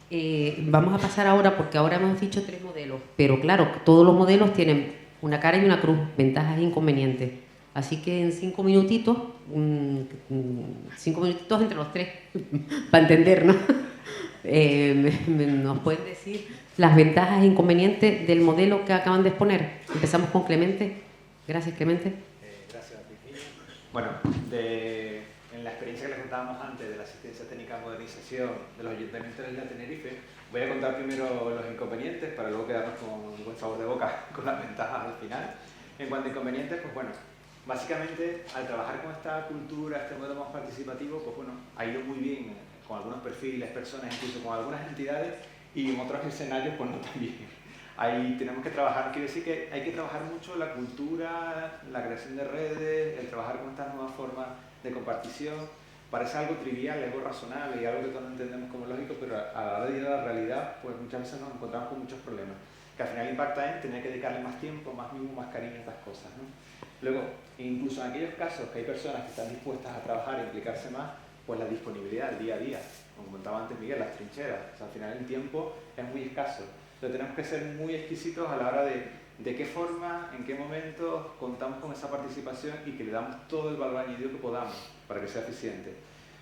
Vamos a pasar ahora, porque ahora hemos dicho 3 modelos, pero claro, todos los modelos tienen una cara y una cruz, ventajas e inconvenientes. Así que en 5 minutitos, 5 minutitos entre los 3, para entendernos, nos pueden decir las ventajas e inconvenientes del modelo que acaban de exponer. Empezamos con Clemente. Gracias, Clemente. Gracias, Virginia. Bueno, en la experiencia que les contábamos antes de la asistencia técnica de modernización de los ayuntamientos de la isla de Tenerife, voy a contar primero los inconvenientes para luego quedarnos con un buen sabor de boca con las ventajas al final. En cuanto a inconvenientes, pues bueno, básicamente al trabajar con esta cultura, este modelo más participativo, pues bueno, ha ido muy bien con algunos perfiles, personas, incluso con algunas entidades, y en otros escenarios pues no tan bien. Ahí tenemos que trabajar, quiere decir que hay que trabajar mucho la cultura, la creación de redes, el trabajar con estas nuevas formas de compartición. Parece algo trivial, algo razonable y algo que todos entendemos como lógico, pero a la hora de ir a la realidad, pues muchas veces nos encontramos con muchos problemas, que al final impacta en tener que dedicarle más tiempo, más mimo, más cariño a estas cosas, ¿no? Luego, incluso en aquellos casos que hay personas que están dispuestas a trabajar e implicarse más, pues la disponibilidad del día a día, como comentaba antes Miguel, las trincheras, o sea, al final el tiempo es muy escaso. Entonces tenemos que ser muy exquisitos a la hora de qué forma, en qué momentos contamos con esa participación y que le damos todo el valor añadido que podamos para que sea eficiente.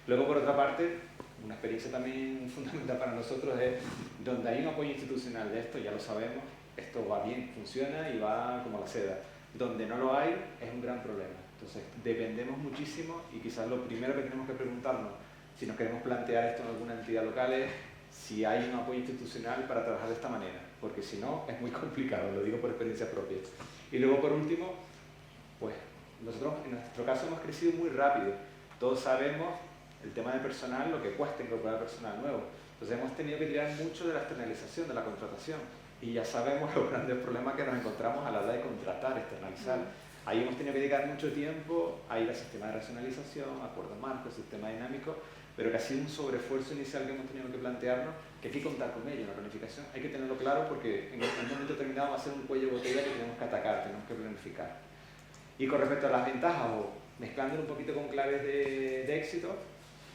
Luego, por otra parte, una experiencia también fundamental para nosotros es donde hay un apoyo institucional de esto, ya lo sabemos, esto va bien, funciona y va como la seda. Donde no lo hay es un gran problema. Entonces dependemos muchísimo y quizás lo primero que tenemos que preguntarnos si nos queremos plantear esto en alguna entidad local es si hay un apoyo institucional para trabajar de esta manera, porque si no es muy complicado, lo digo por experiencia propia. Y luego por último, pues nosotros en nuestro caso hemos crecido muy rápido, todos sabemos el tema de personal, lo que cuesta incorporar personal nuevo, entonces hemos tenido que tirar mucho de la externalización, de la contratación, y ya sabemos los grandes problemas que nos encontramos a la hora de contratar, externalizar. Ahí hemos tenido que dedicar mucho tiempo a ir al sistema de racionalización, acuerdo marco, sistema dinámico, pero que ha sido un sobreesfuerzo inicial que hemos tenido que plantearnos, que hay que contar con ello en la planificación. Hay que tenerlo claro porque en un momento determinado va a ser un cuello de botella que tenemos que atacar, tenemos que planificar. Y con respecto a las ventajas, o mezclándolo un poquito con claves de éxito,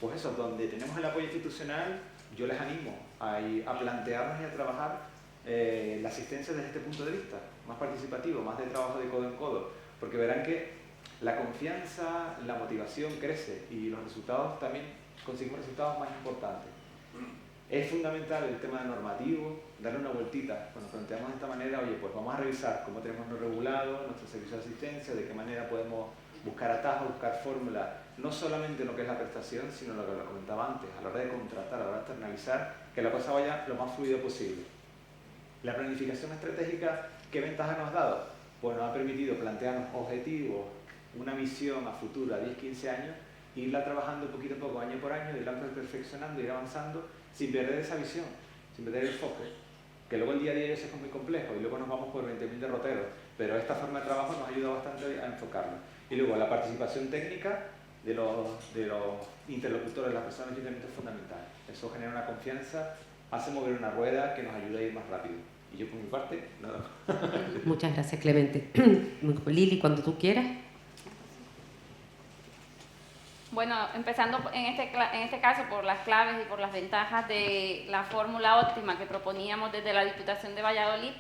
pues eso, donde tenemos el apoyo institucional, yo les animo a plantearnos y a trabajar la asistencia desde este punto de vista, más participativo, más de trabajo de codo en codo, porque verán que la confianza, la motivación crece y los resultados también, conseguimos resultados más importantes. Es fundamental el tema del normativo, darle una vueltita. Cuando planteamos de esta manera, oye, pues vamos a revisar cómo tenemos lo regulado, nuestro servicio de asistencia, de qué manera podemos buscar atajos, buscar fórmulas, no solamente en lo que es la prestación, sino lo que lo comentaba antes, a la hora de contratar, a la hora de externalizar, que la cosa vaya lo más fluido posible. La planificación estratégica, ¿qué ventaja nos ha dado? Pues nos ha permitido plantearnos objetivos, una misión a futuro, a 10-15 años, e irla trabajando poquito a poco, año por año, irla perfeccionando, ir avanzando, sin perder esa visión, sin perder el foco. Que luego el día a día es muy complejo y luego nos vamos por 20.000 derroteros, pero esta forma de trabajo nos ayuda bastante a enfocarlo. Y luego la participación técnica de los interlocutores, las personas de ayuntamiento es fundamental. Eso genera una confianza, hace mover una rueda que nos ayuda a ir más rápido. Y yo por mi parte, nada. Muchas gracias, Clemente. Lili, cuando tú quieras. Bueno, empezando en este caso por las claves y por las ventajas de la fórmula óptima que proponíamos desde la Diputación de Valladolid,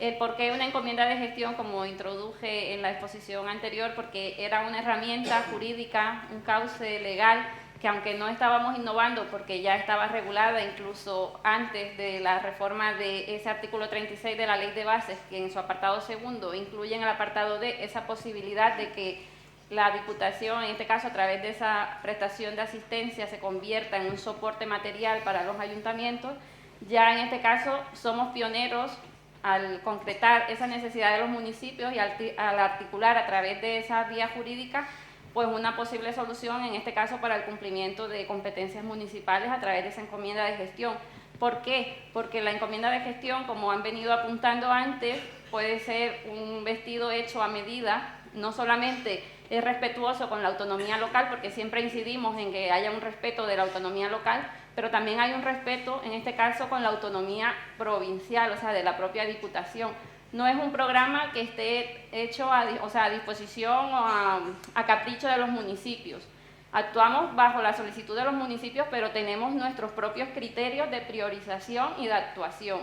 el por qué una encomienda de gestión, como introduje en la exposición anterior, porque era una herramienta jurídica, un cauce legal, que aunque no estábamos innovando porque ya estaba regulada incluso antes de la reforma de ese artículo 36 de la Ley de Bases, que en su apartado segundo incluye en el apartado D esa posibilidad de que la Diputación, en este caso a través de esa prestación de asistencia, se convierta en un soporte material para los ayuntamientos. Ya en este caso somos pioneros al concretar esa necesidad de los municipios y al articular a través de esa vía jurídica pues una posible solución, en este caso para el cumplimiento de competencias municipales a través de esa encomienda de gestión. ¿Por qué? Porque la encomienda de gestión, como han venido apuntando antes, puede ser un vestido hecho a medida. No solamente es respetuoso con la autonomía local, porque siempre incidimos en que haya un respeto de la autonomía local, pero también hay un respeto, en este caso, con la autonomía provincial, o sea, de la propia Diputación. No es un programa que esté hecho a disposición o a capricho de los municipios. Actuamos bajo la solicitud de los municipios, pero tenemos nuestros propios criterios de priorización y de actuación.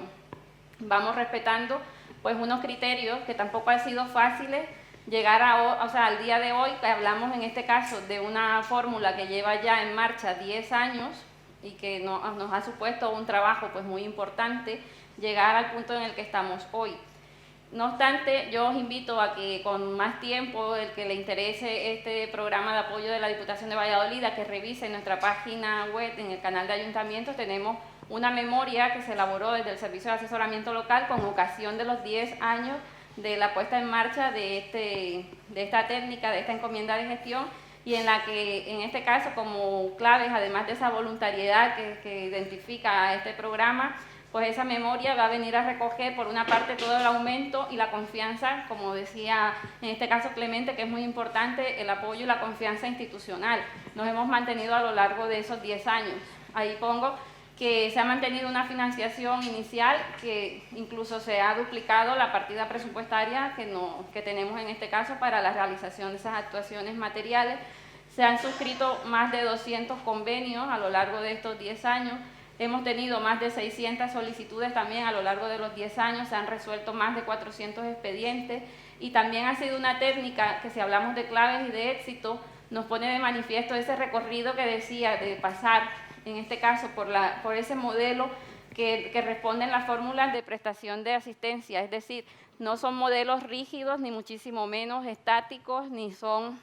Vamos respetando pues unos criterios que tampoco han sido fáciles llegar al día de hoy, que hablamos en este caso de una fórmula que lleva ya en marcha 10 años y que nos ha supuesto un trabajo pues muy importante llegar al punto en el que estamos hoy. No obstante, yo os invito a que con más tiempo, el que le interese este programa de apoyo de la Diputación de Valladolid, a que revise nuestra página web, en el canal de ayuntamientos, tenemos una memoria que se elaboró desde el Servicio de Asesoramiento Local con ocasión de los 10 años de la puesta en marcha de esta técnica, de esta encomienda de gestión, y en la que, en este caso, como claves, además de esa voluntariedad que identifica a este programa, pues esa memoria va a venir a recoger, por una parte, todo el aumento y la confianza, como decía en este caso Clemente, que es muy importante el apoyo y la confianza institucional. Nos hemos mantenido a lo largo de esos 10 años. Ahí pongo que se ha mantenido una financiación inicial que incluso se ha duplicado la partida presupuestaria que tenemos en este caso para la realización de esas actuaciones materiales. Se han suscrito más de 200 convenios a lo largo de estos 10 años. Hemos tenido más de 600 solicitudes también a lo largo de los 10 años, se han resuelto más de 400 expedientes, y también ha sido una técnica que, si hablamos de claves y de éxito, nos pone de manifiesto ese recorrido que decía de pasar, en este caso, por ese modelo que responden las fórmulas de prestación de asistencia, es decir, no son modelos rígidos, ni muchísimo menos estáticos, ni son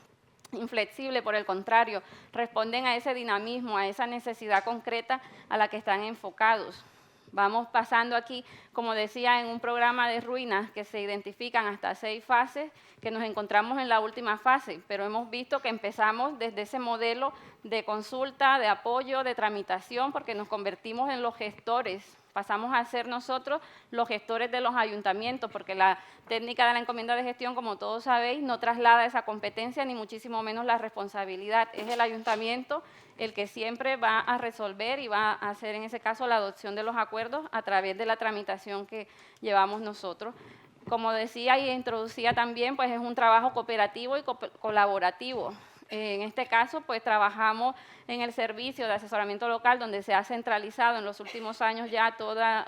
inflexible, por el contrario, responden a ese dinamismo, a esa necesidad concreta a la que están enfocados. Vamos pasando aquí, como decía, en un programa de ruinas que se identifican hasta 6 fases, que nos encontramos en la última fase, pero hemos visto que empezamos desde ese modelo de consulta, de apoyo, de tramitación, porque nos convertimos en los gestores pasamos a ser nosotros los gestores de los ayuntamientos, porque la técnica de la encomienda de gestión, como todos sabéis, no traslada esa competencia ni muchísimo menos la responsabilidad. Es el ayuntamiento el que siempre va a resolver y va a hacer en ese caso la adopción de los acuerdos a través de la tramitación que llevamos nosotros. Como decía y introducía también, pues es un trabajo cooperativo y colaborativo. En este caso, pues trabajamos en el servicio de asesoramiento local, donde se ha centralizado en los últimos años ya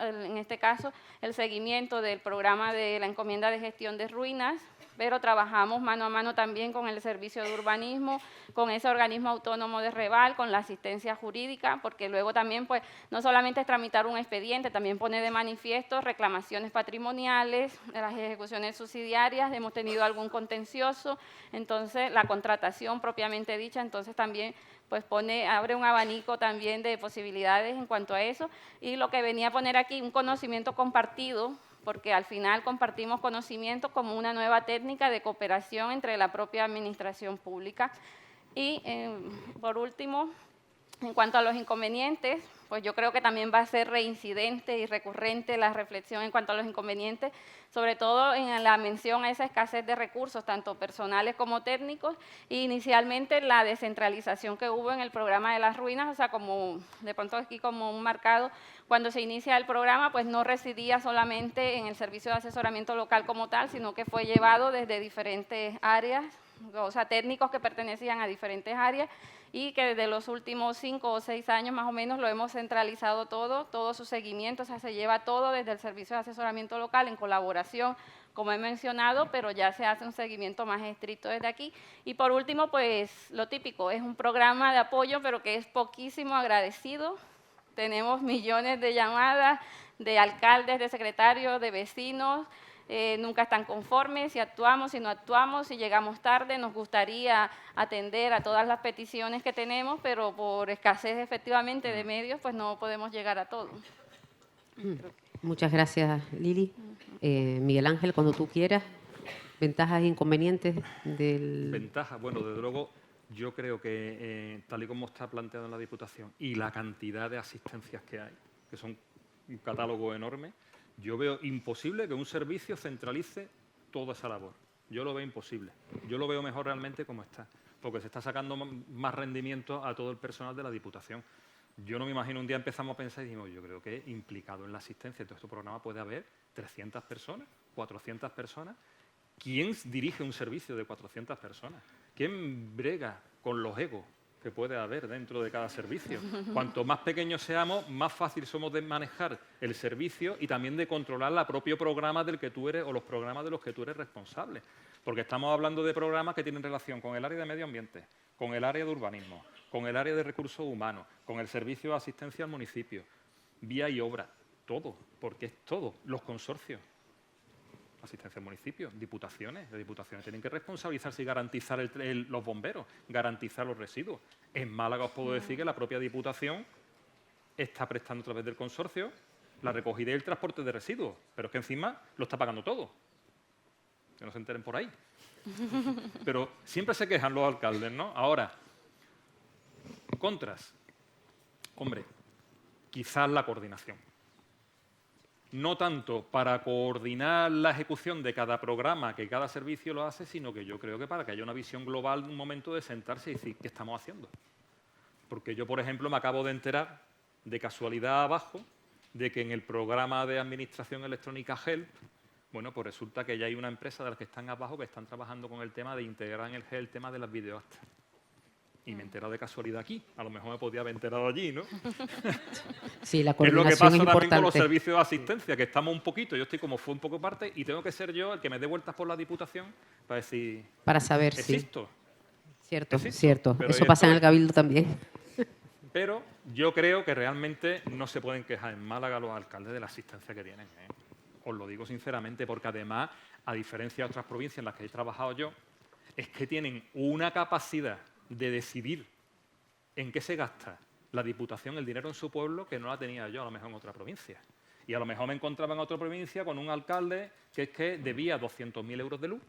en este caso, el seguimiento del programa de la encomienda de gestión de ruinas, pero trabajamos mano a mano también con el servicio de urbanismo, con ese organismo autónomo de Reval, con la asistencia jurídica, porque luego también, pues, no solamente es tramitar un expediente, también pone de manifiesto reclamaciones patrimoniales, de las ejecuciones subsidiarias, hemos tenido algún contencioso, entonces la contratación propiamente dicha, entonces también pues abre un abanico también de posibilidades en cuanto a eso, y lo que venía a poner aquí, un conocimiento compartido, porque al final compartimos conocimiento como una nueva técnica de cooperación entre la propia administración pública. Y por último, en cuanto a los inconvenientes, pues yo creo que también va a ser reincidente y recurrente la reflexión en cuanto a los inconvenientes, sobre todo en la mención a esa escasez de recursos, tanto personales como técnicos, e inicialmente la descentralización que hubo en el programa de las ruinas, o sea, como de pronto aquí como un marcado, cuando se inicia el programa, pues no residía solamente en el servicio de asesoramiento local como tal, sino que fue llevado desde diferentes áreas, o sea, técnicos que pertenecían a diferentes áreas, y que desde los últimos 5 o 6 años más o menos lo hemos centralizado todo su seguimiento, o sea, se lleva todo desde el servicio de asesoramiento local en colaboración, como he mencionado, pero ya se hace un seguimiento más estricto desde aquí. Y por último, pues lo típico, es un programa de apoyo, pero que es poquísimo agradecido. Tenemos millones de llamadas de alcaldes, de secretarios, de vecinos, nunca están conformes si actuamos, si no actuamos, si llegamos tarde. Nos gustaría atender a todas las peticiones que tenemos, pero por escasez efectivamente de medios, pues no podemos llegar a todo. Muchas gracias, Lili. Miguel Ángel, cuando tú quieras, ventajas e inconvenientes del... Ventajas, bueno, desde luego, yo creo que tal y como está planteado en la Diputación y la cantidad de asistencias que hay, que son un catálogo enorme, yo veo imposible que un servicio centralice toda esa labor. Yo lo veo imposible. Yo lo veo mejor realmente como está, porque se está sacando más rendimiento a todo el personal de la Diputación. Yo no me imagino un día empezamos a pensar y decimos, yo creo que implicado en la asistencia de todo este programa puede haber 300 personas, 400 personas. ¿Quién dirige un servicio de 400 personas? ¿Quién brega con los egos que puede haber dentro de cada servicio? Cuanto más pequeños seamos, más fácil somos de manejar el servicio y también de controlar el propio programa del que tú eres o los programas de los que tú eres responsable. Porque estamos hablando de programas que tienen relación con el área de medio ambiente, con el área de urbanismo, con el área de recursos humanos, con el servicio de asistencia al municipio, vía y obra, todo, porque es todo, los consorcios. Asistencia al municipio, diputaciones. Las diputaciones tienen que responsabilizarse y garantizar los bomberos, garantizar los residuos. En Málaga os puedo decir que la propia Diputación está prestando a través del consorcio la recogida y el transporte de residuos, pero es que encima lo está pagando todo. Que no se enteren por ahí. Pero siempre se quejan los alcaldes, ¿no? Ahora, contras. Hombre, quizás la coordinación. No tanto para coordinar la ejecución de cada programa que cada servicio lo hace, sino que yo creo que para que haya una visión global, un momento de sentarse y decir, ¿qué estamos haciendo? Porque yo, por ejemplo, me acabo de enterar, de casualidad abajo, de que en el programa de administración electrónica HELP, bueno, pues resulta que ya hay una empresa de las que están abajo que están trabajando con el tema de integrar en el HELP el tema de las videoactas. Y me he enterado de casualidad aquí. A lo mejor me podía haber enterado allí, ¿no? Sí, la Es coordinación lo que pasa también importante. con los servicios de asistencia, que estamos un poquito, yo estoy como fue un poco parte, y tengo que ser yo el que me dé vueltas por la Diputación para decir... Para saber si... Existo. Cierto, Existo. cierto. Pero Eso pasa en el Cabildo también. Pero yo creo que realmente no se pueden quejar en Málaga los alcaldes de la asistencia que tienen. Os lo digo sinceramente, porque además, a diferencia de otras provincias en las que he trabajado yo, es que tienen una capacidad de decidir en qué se gasta la Diputación el dinero en su pueblo que no la tenía yo a lo mejor en otra provincia. Y a lo mejor me encontraba en otra provincia con un alcalde que es que debía 200.000 euros de luz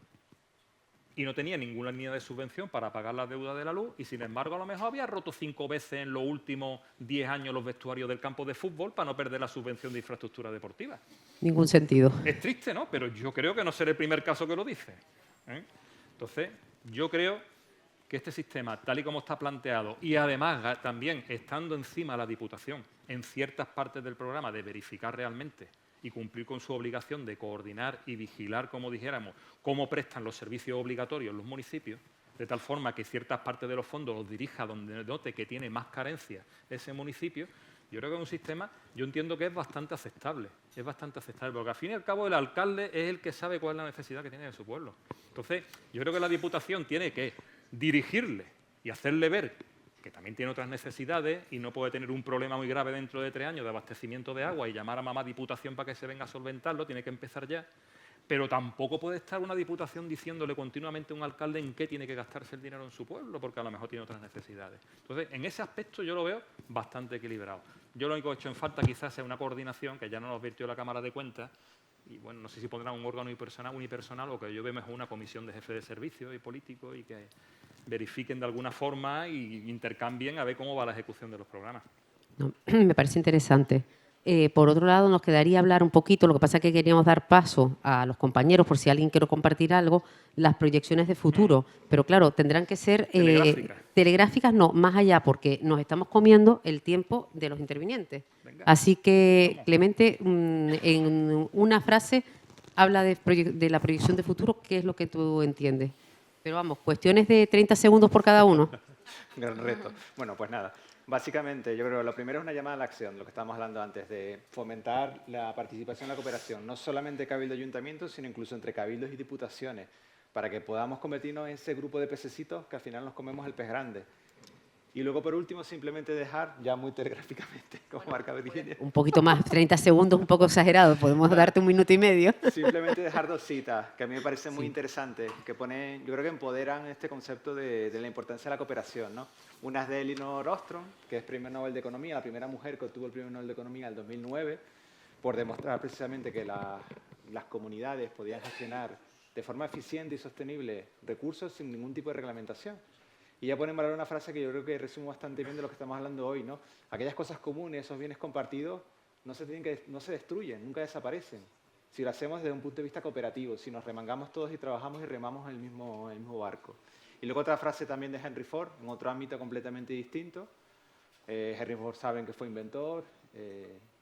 y no tenía ninguna línea de subvención para pagar la deuda de la luz y, sin embargo, a lo mejor había roto 5 veces en los últimos 10 años los vestuarios del campo de fútbol para no perder la subvención de infraestructura deportiva. Ningún sentido. Es triste, ¿no? Pero yo creo que no será el primer caso que lo dice, ¿eh? Entonces, yo creo que este sistema, tal y como está planteado, y además también estando encima la Diputación en ciertas partes del programa de verificar realmente y cumplir con su obligación de coordinar y vigilar, como dijéramos, cómo prestan los servicios obligatorios los municipios, de tal forma que ciertas partes de los fondos los dirija donde note que tiene más carencia ese municipio. Yo creo que es un sistema, yo entiendo que es bastante aceptable, porque al fin y al cabo el alcalde es el que sabe cuál es la necesidad que tiene de su pueblo. Entonces, yo creo que la Diputación tiene que dirigirle y hacerle ver que también tiene otras necesidades y no puede tener un problema muy grave dentro de 3 años de abastecimiento de agua y llamar a mamá Diputación para que se venga a solventarlo, tiene que empezar ya. Pero tampoco puede estar una Diputación diciéndole continuamente a un alcalde en qué tiene que gastarse el dinero en su pueblo, porque a lo mejor tiene otras necesidades. Entonces, en ese aspecto yo lo veo bastante equilibrado. Yo lo único que he hecho en falta quizás sea una coordinación, que ya no nos advirtió la Cámara de Cuentas, y bueno, no sé si pondrán un órgano unipersonal o que yo veo mejor una comisión de jefes de servicio y políticos y que verifiquen de alguna forma y intercambien a ver cómo va la ejecución de los programas. No, me parece interesante. Por otro lado, nos quedaría hablar un poquito, lo que pasa es que queríamos dar paso a los compañeros, por si alguien quiere compartir algo, las proyecciones de futuro. Pero claro, tendrán que ser telegráficas, no, más allá, porque nos estamos comiendo el tiempo de los intervinientes. Venga. Así que, Clemente, en una frase, habla de la proyección de futuro, ¿qué es lo que tú entiendes? Pero vamos, cuestiones de 30 segundos por cada uno. Gran reto. Bueno, pues nada. Básicamente, yo creo que lo primero es una llamada a la acción, lo que estábamos hablando antes, de fomentar la participación en la cooperación, no solamente cabildo y ayuntamientos, sino incluso entre cabildos y diputaciones, para que podamos convertirnos en ese grupo de pececitos que al final nos comemos el pez grande. Y luego, por último, simplemente dejar, ya muy telegráficamente, como marca Virginia. Un poquito más, 30 segundos, un poco exagerado, podemos darte 1 minuto y medio. Simplemente dejar 2 citas, que a mí me parecen muy interesantes, que ponen, yo creo que empoderan este concepto de la importancia de la cooperación, ¿no? Una es de Elinor Ostrom, que es Premio Nobel de Economía, la primera mujer que obtuvo el Premio Nobel de Economía en el 2009, por demostrar precisamente que las comunidades podían gestionar de forma eficiente y sostenible recursos sin ningún tipo de reglamentación. Y ella pone en valor una frase que yo creo que resume bastante bien de lo que estamos hablando hoy, ¿no? Aquellas cosas comunes, esos bienes compartidos, no se destruyen, nunca desaparecen. Si lo hacemos desde un punto de vista cooperativo, si nos remangamos todos y trabajamos y remamos en el mismo barco. Y luego otra frase también de Henry Ford, en otro ámbito completamente distinto. Henry Ford saben que fue inventor,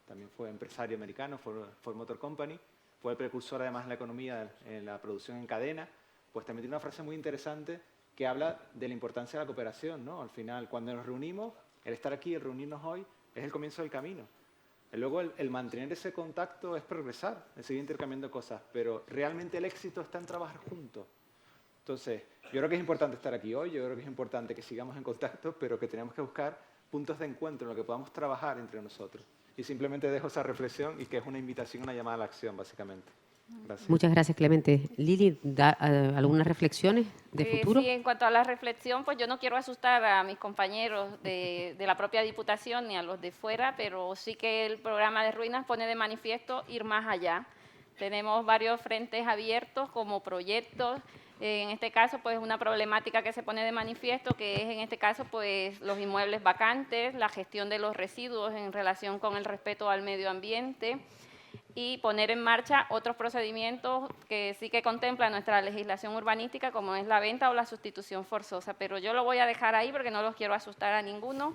también fue empresario americano, Ford Motor Company, fue el precursor además en la economía, en la producción en cadena. Pues también tiene una frase muy interesante que habla de la importancia de la cooperación, ¿no? Al final, cuando nos reunimos, el estar aquí, el reunirnos hoy, es el comienzo del camino. Y luego, el mantener ese contacto es progresar, es seguir intercambiando cosas, pero realmente el éxito está en trabajar juntos. Entonces, yo creo que es importante estar aquí hoy, yo creo que es importante que sigamos en contacto, pero que tenemos que buscar puntos de encuentro en los que podamos trabajar entre nosotros. Y simplemente dejo esa reflexión y que es una invitación, una llamada a la acción, básicamente. Gracias. Muchas gracias, Clemente. Lili, ¿algunas reflexiones de futuro? Sí, en cuanto a la reflexión, pues yo no quiero asustar a mis compañeros de la propia Diputación ni a los de fuera, pero sí que el programa de Ruinas pone de manifiesto ir más allá. Tenemos varios frentes abiertos como proyectos. En este caso, pues una problemática que se pone de manifiesto, que es en este caso, pues los inmuebles vacantes, la gestión de los residuos en relación con el respeto al medio ambiente, y poner en marcha otros procedimientos que sí que contempla nuestra legislación urbanística, como es la venta o la sustitución forzosa. Pero yo lo voy a dejar ahí porque no los quiero asustar a ninguno,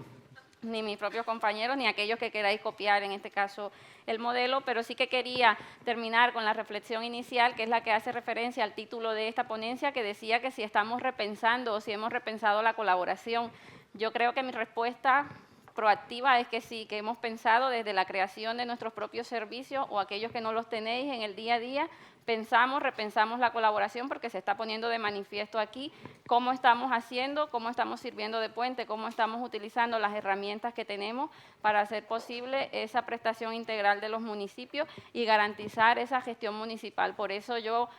ni mis propios compañeros, ni aquellos que queráis copiar, en este caso, el modelo, pero sí que quería terminar con la reflexión inicial, que es la que hace referencia al título de esta ponencia, que decía que si estamos repensando o si hemos repensado la colaboración. Yo creo que mi respuesta proactiva es que sí, que hemos pensado desde la creación de nuestros propios servicios o aquellos que no los tenéis en el día a día, repensamos la colaboración porque se está poniendo de manifiesto aquí cómo estamos haciendo, cómo estamos sirviendo de puente, cómo estamos utilizando las herramientas que tenemos para hacer posible esa prestación integral de los municipios y garantizar esa gestión municipal. Por eso yo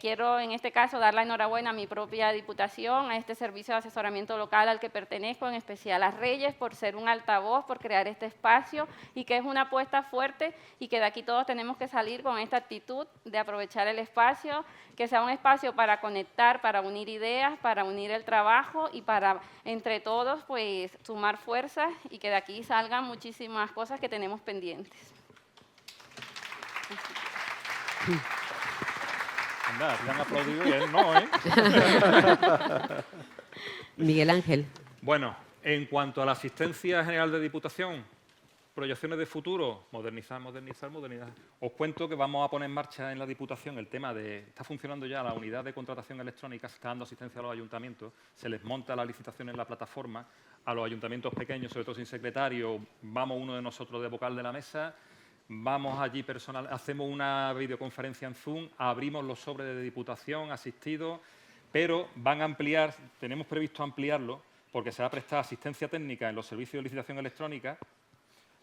Quiero en este caso dar la enhorabuena a mi propia Diputación, a este servicio de asesoramiento local al que pertenezco, en especial a Reyes, por ser un altavoz, por crear este espacio y que es una apuesta fuerte y que de aquí todos tenemos que salir con esta actitud de aprovechar el espacio, que sea un espacio para conectar, para unir ideas, para unir el trabajo y para entre todos pues sumar fuerzas y que de aquí salgan muchísimas cosas que tenemos pendientes. Anda, te han aplaudido y él no, ¿eh? Miguel Ángel. Bueno, en cuanto a la asistencia general de Diputación, proyecciones de futuro, modernizar. Os cuento que vamos a poner en marcha en la Diputación el tema de... Está funcionando ya la unidad de contratación electrónica, se está dando asistencia a los ayuntamientos, se les monta la licitación en la plataforma, a los ayuntamientos pequeños, sobre todo sin secretario, vamos uno de nosotros de vocal de la mesa, vamos allí personal, hacemos una videoconferencia en Zoom, abrimos los sobres de Diputación, asistidos, pero van a ampliar, tenemos previsto ampliarlo, porque se va a prestar asistencia técnica en los servicios de licitación electrónica,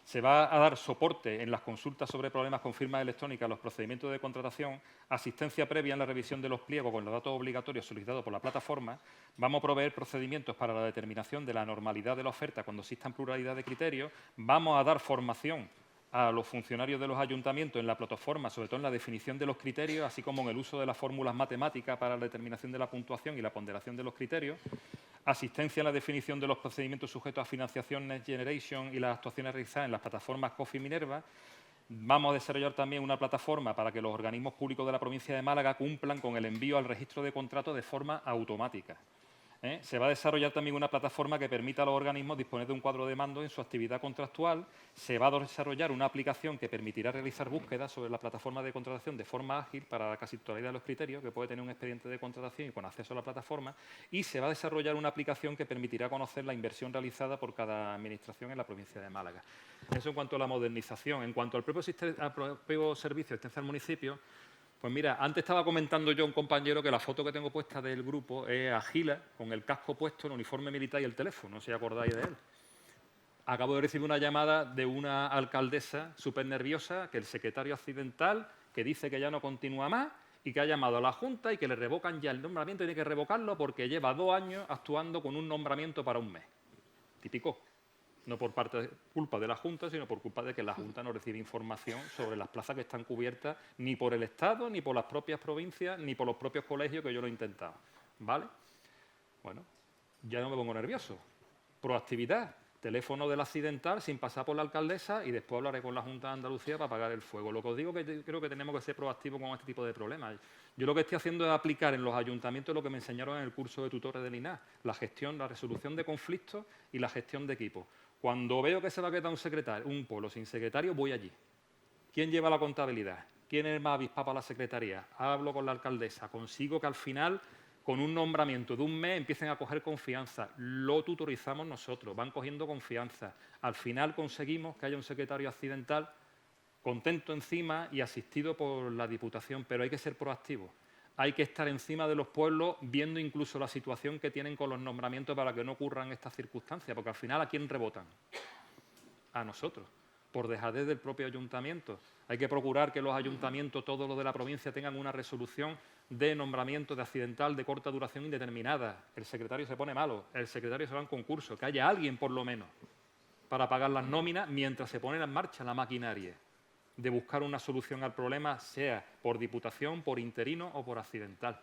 se va a dar soporte en las consultas sobre problemas con firmas electrónicas, los procedimientos de contratación, asistencia previa en la revisión de los pliegos con los datos obligatorios solicitados por la plataforma, vamos a proveer procedimientos para la determinación de la normalidad de la oferta cuando existan pluralidad de criterios, vamos a dar formación a los funcionarios de los ayuntamientos en la plataforma, sobre todo en la definición de los criterios, así como en el uso de las fórmulas matemáticas para la determinación de la puntuación y la ponderación de los criterios, asistencia en la definición de los procedimientos sujetos a financiación Next Generation y las actuaciones realizadas en las plataformas COFI y Minerva. Vamos a desarrollar también una plataforma para que los organismos públicos de la provincia de Málaga cumplan con el envío al registro de contratos de forma automática. Se va a desarrollar también una plataforma que permita a los organismos disponer de un cuadro de mando en su actividad contractual. Se va a desarrollar una aplicación que permitirá realizar búsquedas sobre la plataforma de contratación de forma ágil para la casi totalidad de los criterios, que puede tener un expediente de contratación y con acceso a la plataforma. Y se va a desarrollar una aplicación que permitirá conocer la inversión realizada por cada administración en la provincia de Málaga. Eso en cuanto a la modernización. En cuanto al propio servicio de asistencia al municipio, pues mira, antes estaba comentando yo a un compañero que la foto que tengo puesta del grupo es a Gila, con el casco puesto, el uniforme militar y el teléfono, no sé si acordáis de él. Acabo de recibir una llamada de una alcaldesa súper nerviosa, que el secretario accidental, que dice que ya no continúa más y que ha llamado a la Junta y que le revocan ya el nombramiento, tiene que revocarlo porque lleva 2 años actuando con un nombramiento para un mes. Típico. No por culpa de la Junta, sino por culpa de que la Junta no recibe información sobre las plazas que están cubiertas ni por el Estado, ni por las propias provincias, ni por los propios colegios, que yo lo he intentado. ¿Vale? Bueno, ya no me pongo nervioso. Proactividad. Teléfono del accidental sin pasar por la alcaldesa y después hablaré con la Junta de Andalucía para apagar el fuego. Lo que os digo es que creo que tenemos que ser proactivos con este tipo de problemas. Yo lo que estoy haciendo es aplicar en los ayuntamientos lo que me enseñaron en el curso de tutores del INAH, la gestión, la resolución de conflictos y la gestión de equipos. Cuando veo que se va a quedar un pueblo sin secretario, voy allí. ¿Quién lleva la contabilidad? ¿Quién es el más avispado para la secretaría? Hablo con la alcaldesa, consigo que al final, con un nombramiento de un mes, empiecen a coger confianza. Lo tutorizamos nosotros, van cogiendo confianza. Al final conseguimos que haya un secretario accidental contento encima y asistido por la Diputación, pero hay que ser proactivos. Hay que estar encima de los pueblos viendo incluso la situación que tienen con los nombramientos para que no ocurran estas circunstancias, porque al final ¿a quién rebotan? A nosotros, por dejadez del propio ayuntamiento. Hay que procurar que los ayuntamientos, todos los de la provincia, tengan una resolución de nombramiento de accidental de corta duración indeterminada. El secretario se pone malo, el secretario se va en concurso, que haya alguien por lo menos para pagar las nóminas mientras se pone en marcha la maquinaria de buscar una solución al problema, sea por diputación, por interino o por accidental.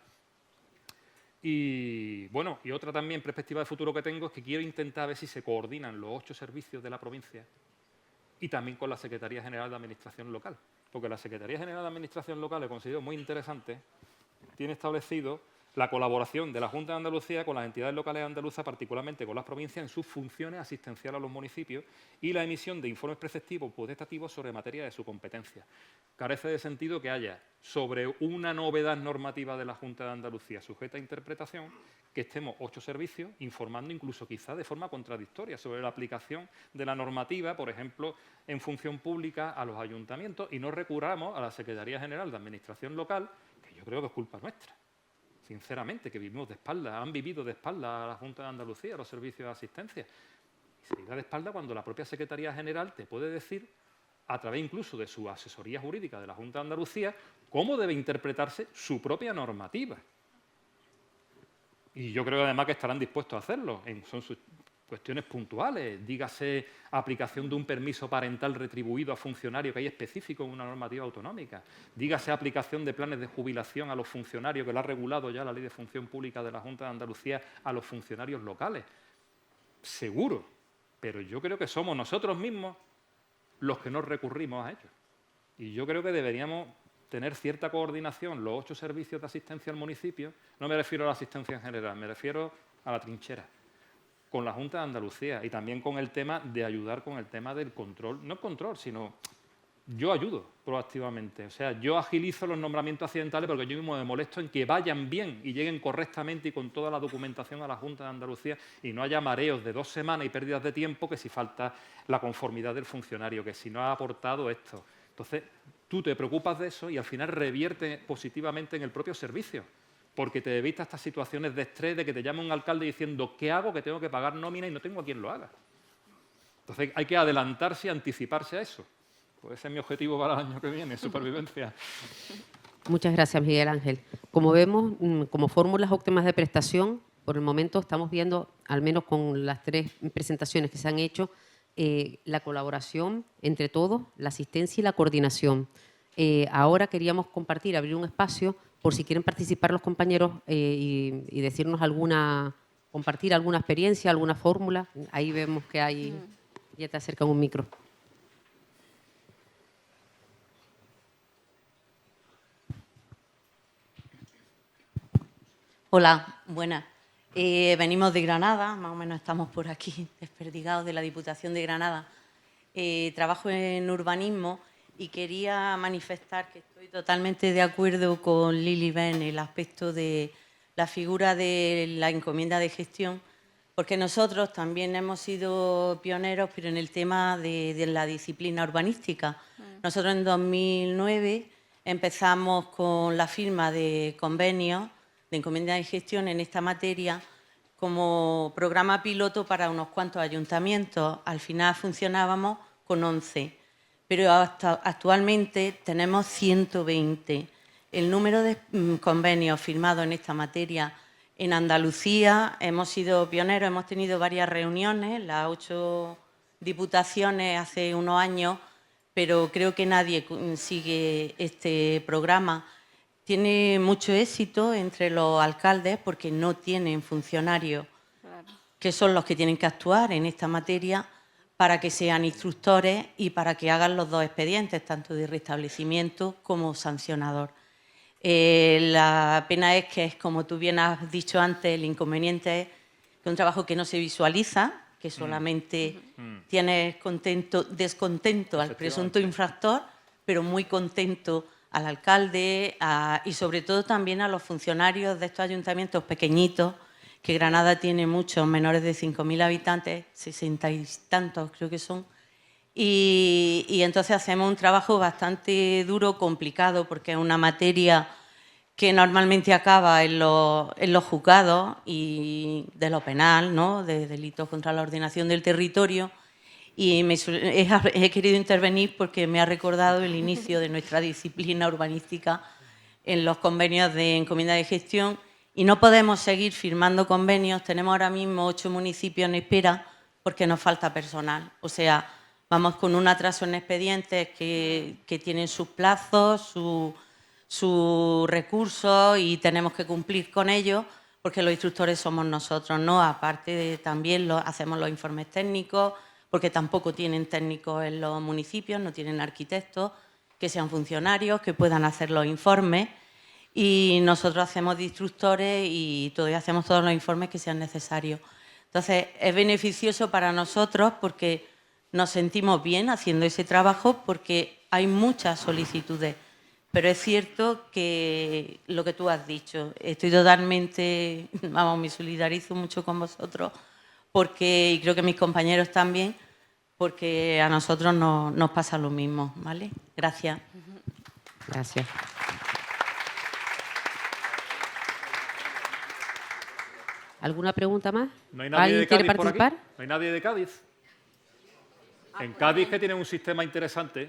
Y bueno, y otra también perspectiva de futuro que tengo es que quiero intentar ver si se coordinan los 8 servicios de la provincia y también con la Secretaría General de Administración Local. Porque la Secretaría General de Administración Local, he considero muy interesante, tiene establecido la colaboración de la Junta de Andalucía con las entidades locales andaluzas, particularmente con las provincias, en sus funciones asistenciales a los municipios y la emisión de informes preceptivos potestativos sobre materia de su competencia. Carece de sentido que haya sobre una novedad normativa de la Junta de Andalucía sujeta a interpretación que estemos 8 servicios informando incluso quizá de forma contradictoria sobre la aplicación de la normativa, por ejemplo, en función pública a los ayuntamientos y no recurramos a la Secretaría General de Administración Local, que yo creo que es culpa nuestra. Sinceramente, que vivimos de espaldas, han vivido de espaldas a la Junta de Andalucía, a los servicios de asistencia. Y se vive de espaldas cuando la propia Secretaría General te puede decir a través incluso de su asesoría jurídica de la Junta de Andalucía, cómo debe interpretarse su propia normativa. Y yo creo además que estarán dispuestos a hacerlo. Son sus cuestiones puntuales, dígase aplicación de un permiso parental retribuido a funcionarios que hay específico en una normativa autonómica, dígase aplicación de planes de jubilación a los funcionarios, que lo ha regulado ya la Ley de Función Pública de la Junta de Andalucía, a los funcionarios locales. Seguro, pero yo creo que somos nosotros mismos los que nos recurrimos a ellos. Y yo creo que deberíamos tener cierta coordinación, los 8 servicios de asistencia al municipio, no me refiero a la asistencia en general, me refiero a la trinchera, con la Junta de Andalucía y también con el tema de ayudar con el tema del control, no control, sino yo ayudo proactivamente. O sea, yo agilizo los nombramientos accidentales porque yo mismo me molesto en que vayan bien y lleguen correctamente y con toda la documentación a la Junta de Andalucía y no haya mareos de 2 semanas y pérdidas de tiempo que si falta la conformidad del funcionario, que si no ha aportado esto. Entonces, tú te preocupas de eso y al final revierte positivamente en el propio servicio, porque te evitas estas situaciones de estrés, de que te llame un alcalde diciendo ¿qué hago? Que tengo que pagar nómina y no tengo a quien lo haga. Entonces hay que adelantarse y anticiparse a eso. Pues ese es mi objetivo para el año que viene, supervivencia. Muchas gracias, Miguel Ángel. Como vemos, como fórmulas óptimas de prestación, por el momento estamos viendo, al menos con las 3 presentaciones que se han hecho, la colaboración entre todos, la asistencia y la coordinación. Ahora queríamos compartir, abrir un espacio por si quieren participar los compañeros y decirnos compartir alguna experiencia, alguna fórmula. Ahí vemos que hay, ya te acercan un micro. Hola, buenas. Venimos de Granada, más o menos estamos por aquí, desperdigados de la Diputación de Granada. Trabajo en urbanismo y quería manifestar que estoy totalmente de acuerdo con Lili Ben en el aspecto de la figura de la encomienda de gestión, porque nosotros también hemos sido pioneros, pero en el tema de la disciplina urbanística. Nosotros en 2009 empezamos con la firma de convenios de encomienda de gestión en esta materia como programa piloto para unos cuantos ayuntamientos. Al final funcionábamos con 11, pero actualmente tenemos 120. El número de convenios firmados en esta materia en Andalucía, hemos sido pioneros, hemos tenido varias reuniones, las 8 diputaciones hace unos años, pero creo que nadie sigue este programa. Tiene mucho éxito entre los alcaldes porque no tienen funcionarios que son los que tienen que actuar en esta materia para que sean instructores y para que hagan los 2 expedientes, tanto de restablecimiento como sancionador. La pena es que, como tú bien has dicho antes, el inconveniente es que es un trabajo que no se visualiza, que solamente tiene descontento al presunto infractor, pero muy contento al alcalde y sobre todo también a los funcionarios de estos ayuntamientos pequeñitos, que Granada tiene muchos, menores de 5.000 habitantes, 60 y tantos creo que son, y entonces hacemos un trabajo bastante duro, complicado, porque es una materia que normalmente acaba en los juzgados y de lo penal, ¿no?, de delitos contra la ordenación del territorio. Y he querido intervenir porque me ha recordado el inicio de nuestra disciplina urbanística en los convenios de encomienda de gestión y no podemos seguir firmando convenios. Tenemos ahora mismo 8 municipios en espera porque nos falta personal. O sea, vamos con un atraso en expedientes que tienen sus plazos, sus recursos y tenemos que cumplir con ellos porque los instructores somos nosotros, ¿no? Aparte también hacemos los informes técnicos, porque tampoco tienen técnicos en los municipios, no tienen arquitectos que sean funcionarios, que puedan hacer los informes y nosotros hacemos de instructores y todavía hacemos todos los informes que sean necesarios. Entonces, es beneficioso para nosotros porque nos sentimos bien haciendo ese trabajo porque hay muchas solicitudes, pero es cierto que lo que tú has dicho, estoy totalmente, me solidarizo mucho con vosotros, porque, y creo que mis compañeros también, porque a nosotros nos pasa lo mismo, ¿vale? Gracias. Gracias. ¿Alguna pregunta más? ¿No hay nadie ¿Alguien de quiere Cádiz por aquí? participar? ¿No hay nadie de Cádiz? En Cádiz, que tiene un sistema interesante.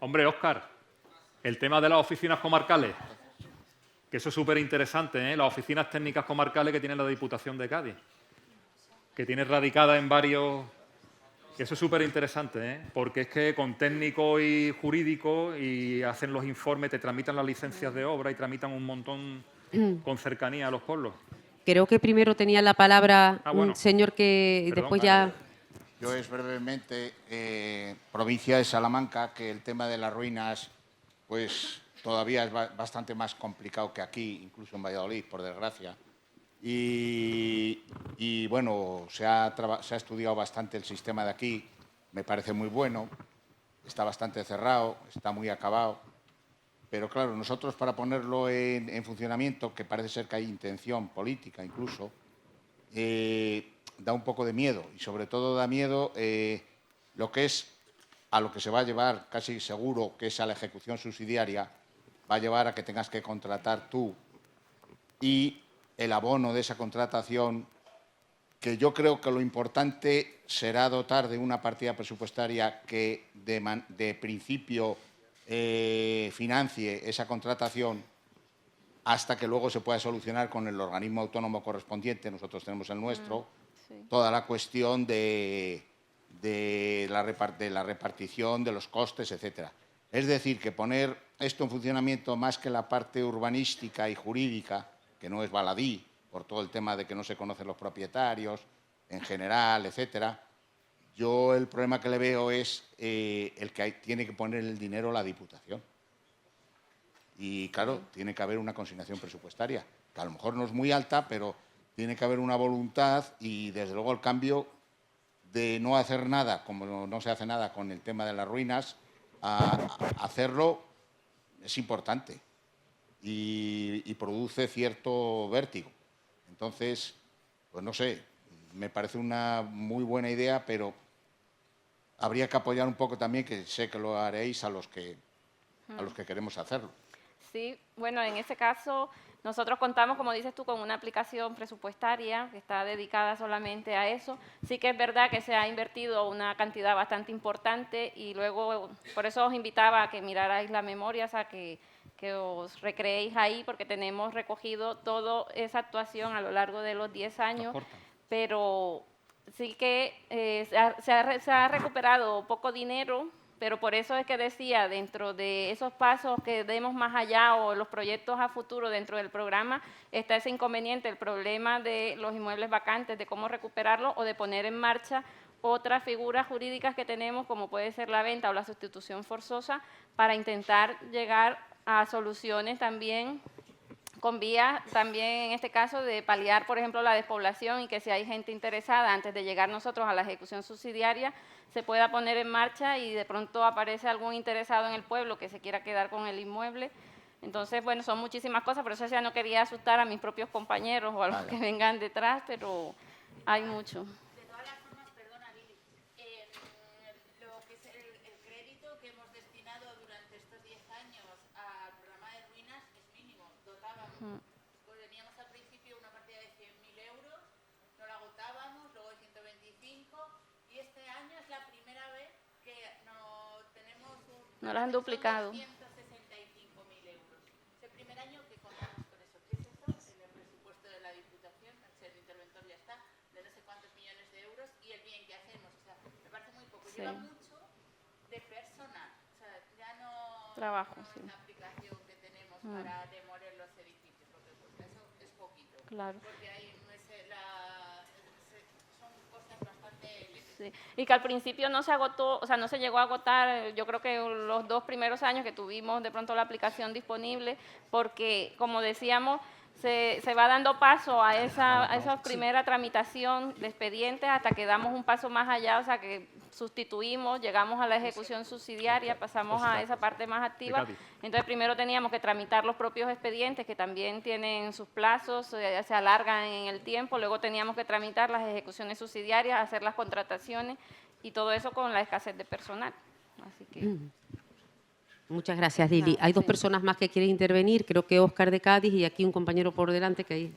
Hombre, Óscar, el tema de las oficinas comarcales, que eso es súper interesante, ¿eh? Las oficinas técnicas comarcales que tiene la Diputación de Cádiz, que tiene radicada en varios... Eso es súper interesante, ¿eh? Porque es que con técnico y jurídico y hacen los informes, te tramitan las licencias de obra y tramitan un montón con cercanía a los pueblos. Creo que primero tenía la palabra bueno. un señor que Perdón, después vale. ya... Yo es brevemente, provincia de Salamanca, que el tema de las ruinas pues todavía es bastante más complicado que aquí, incluso en Valladolid, por desgracia. Y bueno, se ha estudiado bastante el sistema de aquí, me parece muy bueno, está bastante cerrado, está muy acabado. Pero claro, nosotros para ponerlo en funcionamiento, que parece ser que hay intención política incluso, da un poco de miedo. Y sobre todo da miedo lo que es a lo que se va a llevar, casi seguro, que es a la ejecución subsidiaria, va a llevar a que tengas que contratar tú y el abono de esa contratación, que yo creo que lo importante será dotar de una partida presupuestaria que de principio financie esa contratación hasta que luego se pueda solucionar con el organismo autónomo correspondiente, nosotros tenemos el nuestro, toda la cuestión de la repartición de los costes, etcétera. Es decir, que poner esto en funcionamiento más que la parte urbanística y jurídica, que no es baladí, por todo el tema de que no se conocen los propietarios en general, etcétera. Yo el problema que le veo es el que tiene que poner el dinero la Diputación. Y claro, tiene que haber una consignación presupuestaria, que a lo mejor no es muy alta, pero tiene que haber una voluntad y desde luego el cambio de no hacer nada, como no se hace nada con el tema de las ruinas, a hacerlo es importante y produce cierto vértigo. Entonces, pues no sé, me parece una muy buena idea, pero habría que apoyar un poco también, que sé que lo haréis, a los que queremos hacerlo. Sí, bueno, en ese caso nosotros contamos, como dices tú, con una aplicación presupuestaria que está dedicada solamente a eso. Sí que es verdad que se ha invertido una cantidad bastante importante y luego, por eso os invitaba a que mirarais la memoria, o sea, que os recreéis ahí, porque tenemos recogido toda esa actuación a lo largo de los 10 años, pero sí que se ha recuperado poco dinero, pero por eso es que decía, dentro de esos pasos que demos más allá o los proyectos a futuro dentro del programa, está ese inconveniente, el problema de los inmuebles vacantes, de cómo recuperarlos o de poner en marcha otras figuras jurídicas que tenemos, como puede ser la venta o la sustitución forzosa, para intentar llegar a soluciones también con vías, también en este caso, de paliar, por ejemplo, la despoblación y que si hay gente interesada, antes de llegar nosotros a la ejecución subsidiaria, se pueda poner en marcha y de pronto aparece algún interesado en el pueblo que se quiera quedar con el inmueble. Entonces, bueno, son muchísimas cosas, por eso ya no quería asustar a mis propios compañeros o a los que vengan detrás, pero hay mucho. De todas las formas, perdona, Lili, lo que es el crédito que hemos destinado durante estos 10 años al programa de ruinas es mínimo. Dotábamos, pues teníamos al principio una partida de 100.000 euros, no la agotábamos, luego de 125, y este año es la primera vez que no tenemos un... No las han duplicado. 265.000 euros. Es el primer año que contamos con eso. ¿Qué es eso? En el presupuesto de la Diputación, el ser interventor ya está, de no sé cuántos millones de euros, y el bien que hacemos. O sea, me parece muy poco. Sí. Lleva mucho de personal. O sea, ya no... Trabajo, no sí. es la aplicación que tenemos para demoler los edificios, porque pues, eso es poquito. Claro. Porque ahí no es son cosas bastante... Sí. Y que al principio no se agotó, o sea, no se llegó a agotar, yo creo que los 2 primeros años que tuvimos de pronto la aplicación disponible, porque, como decíamos, se va dando paso a esa primera tramitación de expedientes hasta que damos un paso más allá, o sea, que sustituimos, llegamos a la ejecución subsidiaria, pasamos a esa parte más activa. Entonces, primero teníamos que tramitar los propios expedientes, que también tienen sus plazos, se alargan en el tiempo. Luego teníamos que tramitar las ejecuciones subsidiarias, hacer las contrataciones y todo eso con la escasez de personal. Así que... Muchas gracias, Lili. Hay 2 personas más que quieren intervenir, creo que Óscar de Cádiz y aquí un compañero por delante, que hay,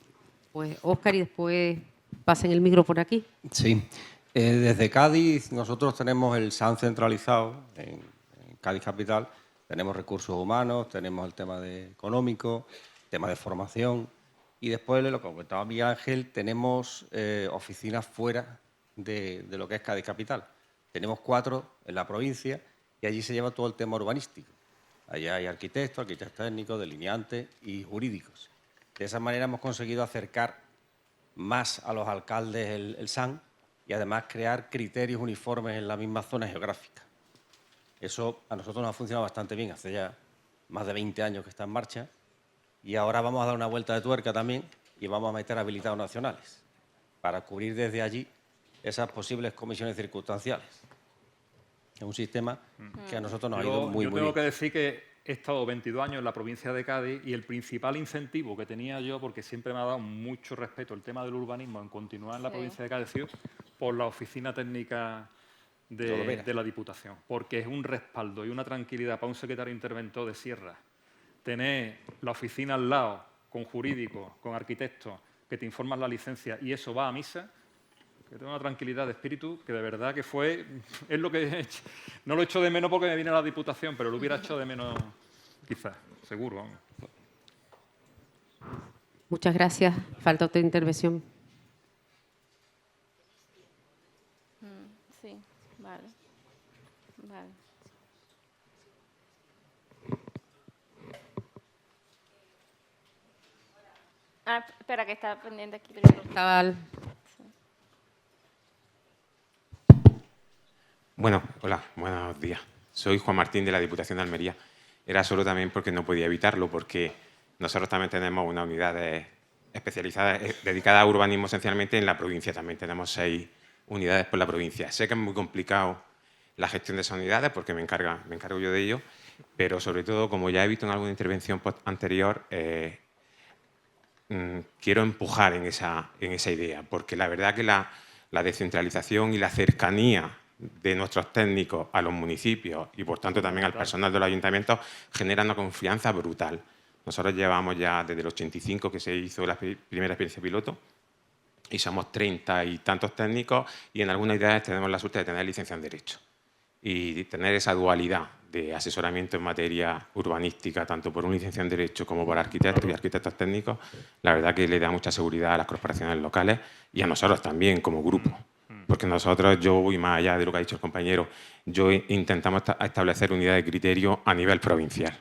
pues Óscar, y después pasen el micro por aquí. Sí, Desde Cádiz nosotros tenemos el SAN centralizado en Cádiz Capital. Tenemos recursos humanos, tenemos el tema económico, tema de formación y después, lo que comentaba Miguel Ángel, tenemos oficinas fuera de lo que es Cádiz Capital. Tenemos 4 en la provincia y allí se lleva todo el tema urbanístico. Allá hay arquitectos técnicos, delineantes y jurídicos. De esa manera hemos conseguido acercar más a los alcaldes el SAN y además crear criterios uniformes en la misma zona geográfica. Eso a nosotros nos ha funcionado bastante bien, hace ya más de 20 años que está en marcha y ahora vamos a dar una vuelta de tuerca también y vamos a meter habilitados nacionales para cubrir desde allí esas posibles comisiones circunstanciales. Es un sistema que a nosotros nos ha ido muy bien. Yo bien. tengo que decir que he estado 22 años en la provincia de Cádiz y el principal incentivo que tenía yo, porque siempre me ha dado mucho respeto el tema del urbanismo en continuar en la provincia de Cádiz, por la oficina técnica de la Diputación, porque es un respaldo y una tranquilidad para un secretario interventor de Sierra tener la oficina al lado, con jurídicos, con arquitectos, que te informan la licencia y eso va a misa, que tengo una tranquilidad de espíritu que de verdad que es lo que no lo echo de menos porque me viene a la Diputación, pero lo hubiera hecho de menos quizás, seguro. Muchas gracias. Falta otra intervención. Sí, vale. Vale. Espera, que está pendiente aquí primero. Bueno, hola, buenos días. Soy Juan Martín de la Diputación de Almería. Era solo también porque no podía evitarlo, porque nosotros también tenemos una unidad especializada dedicada a urbanismo esencialmente en la provincia. También tenemos 6 unidades por la provincia. Sé que es muy complicado la gestión de esas unidades porque me encargo yo de ello, pero sobre todo, como ya he visto en alguna intervención anterior, quiero empujar en esa idea, porque la verdad que la descentralización y la cercanía de nuestros técnicos a los municipios y, por tanto, también al personal de los ayuntamientos genera una confianza brutal. Nosotros llevamos ya desde el 85 que se hizo la primera experiencia piloto y somos 30 y tantos técnicos y en algunas unidades tenemos la suerte de tener licencia en Derecho y tener esa dualidad de asesoramiento en materia urbanística, tanto por un licenciado en Derecho como por arquitectos y arquitectos técnicos, la verdad que le da mucha seguridad a las corporaciones locales y a nosotros también como grupo. Porque nosotros, yo voy más allá de lo que ha dicho el compañero, intentamos establecer unidades de criterio a nivel provincial,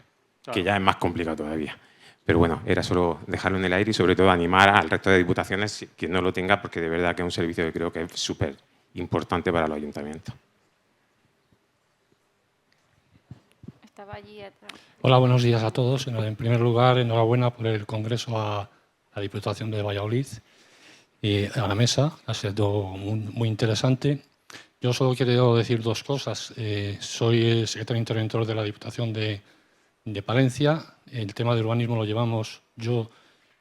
que ya es más complicado todavía. Pero bueno, era solo dejarlo en el aire y sobre todo animar al resto de diputaciones que no lo tenga, porque de verdad que es un servicio que creo que es súper importante para los ayuntamientos. Estaba allí atrás. Hola, buenos días a todos. En primer lugar, enhorabuena por el congreso a la Diputación de Valladolid y a la mesa. Ha sido muy interesante. Yo solo quiero decir 2 cosas. Soy el secretario interventor de la Diputación de Palencia. El tema de urbanismo lo llevamos yo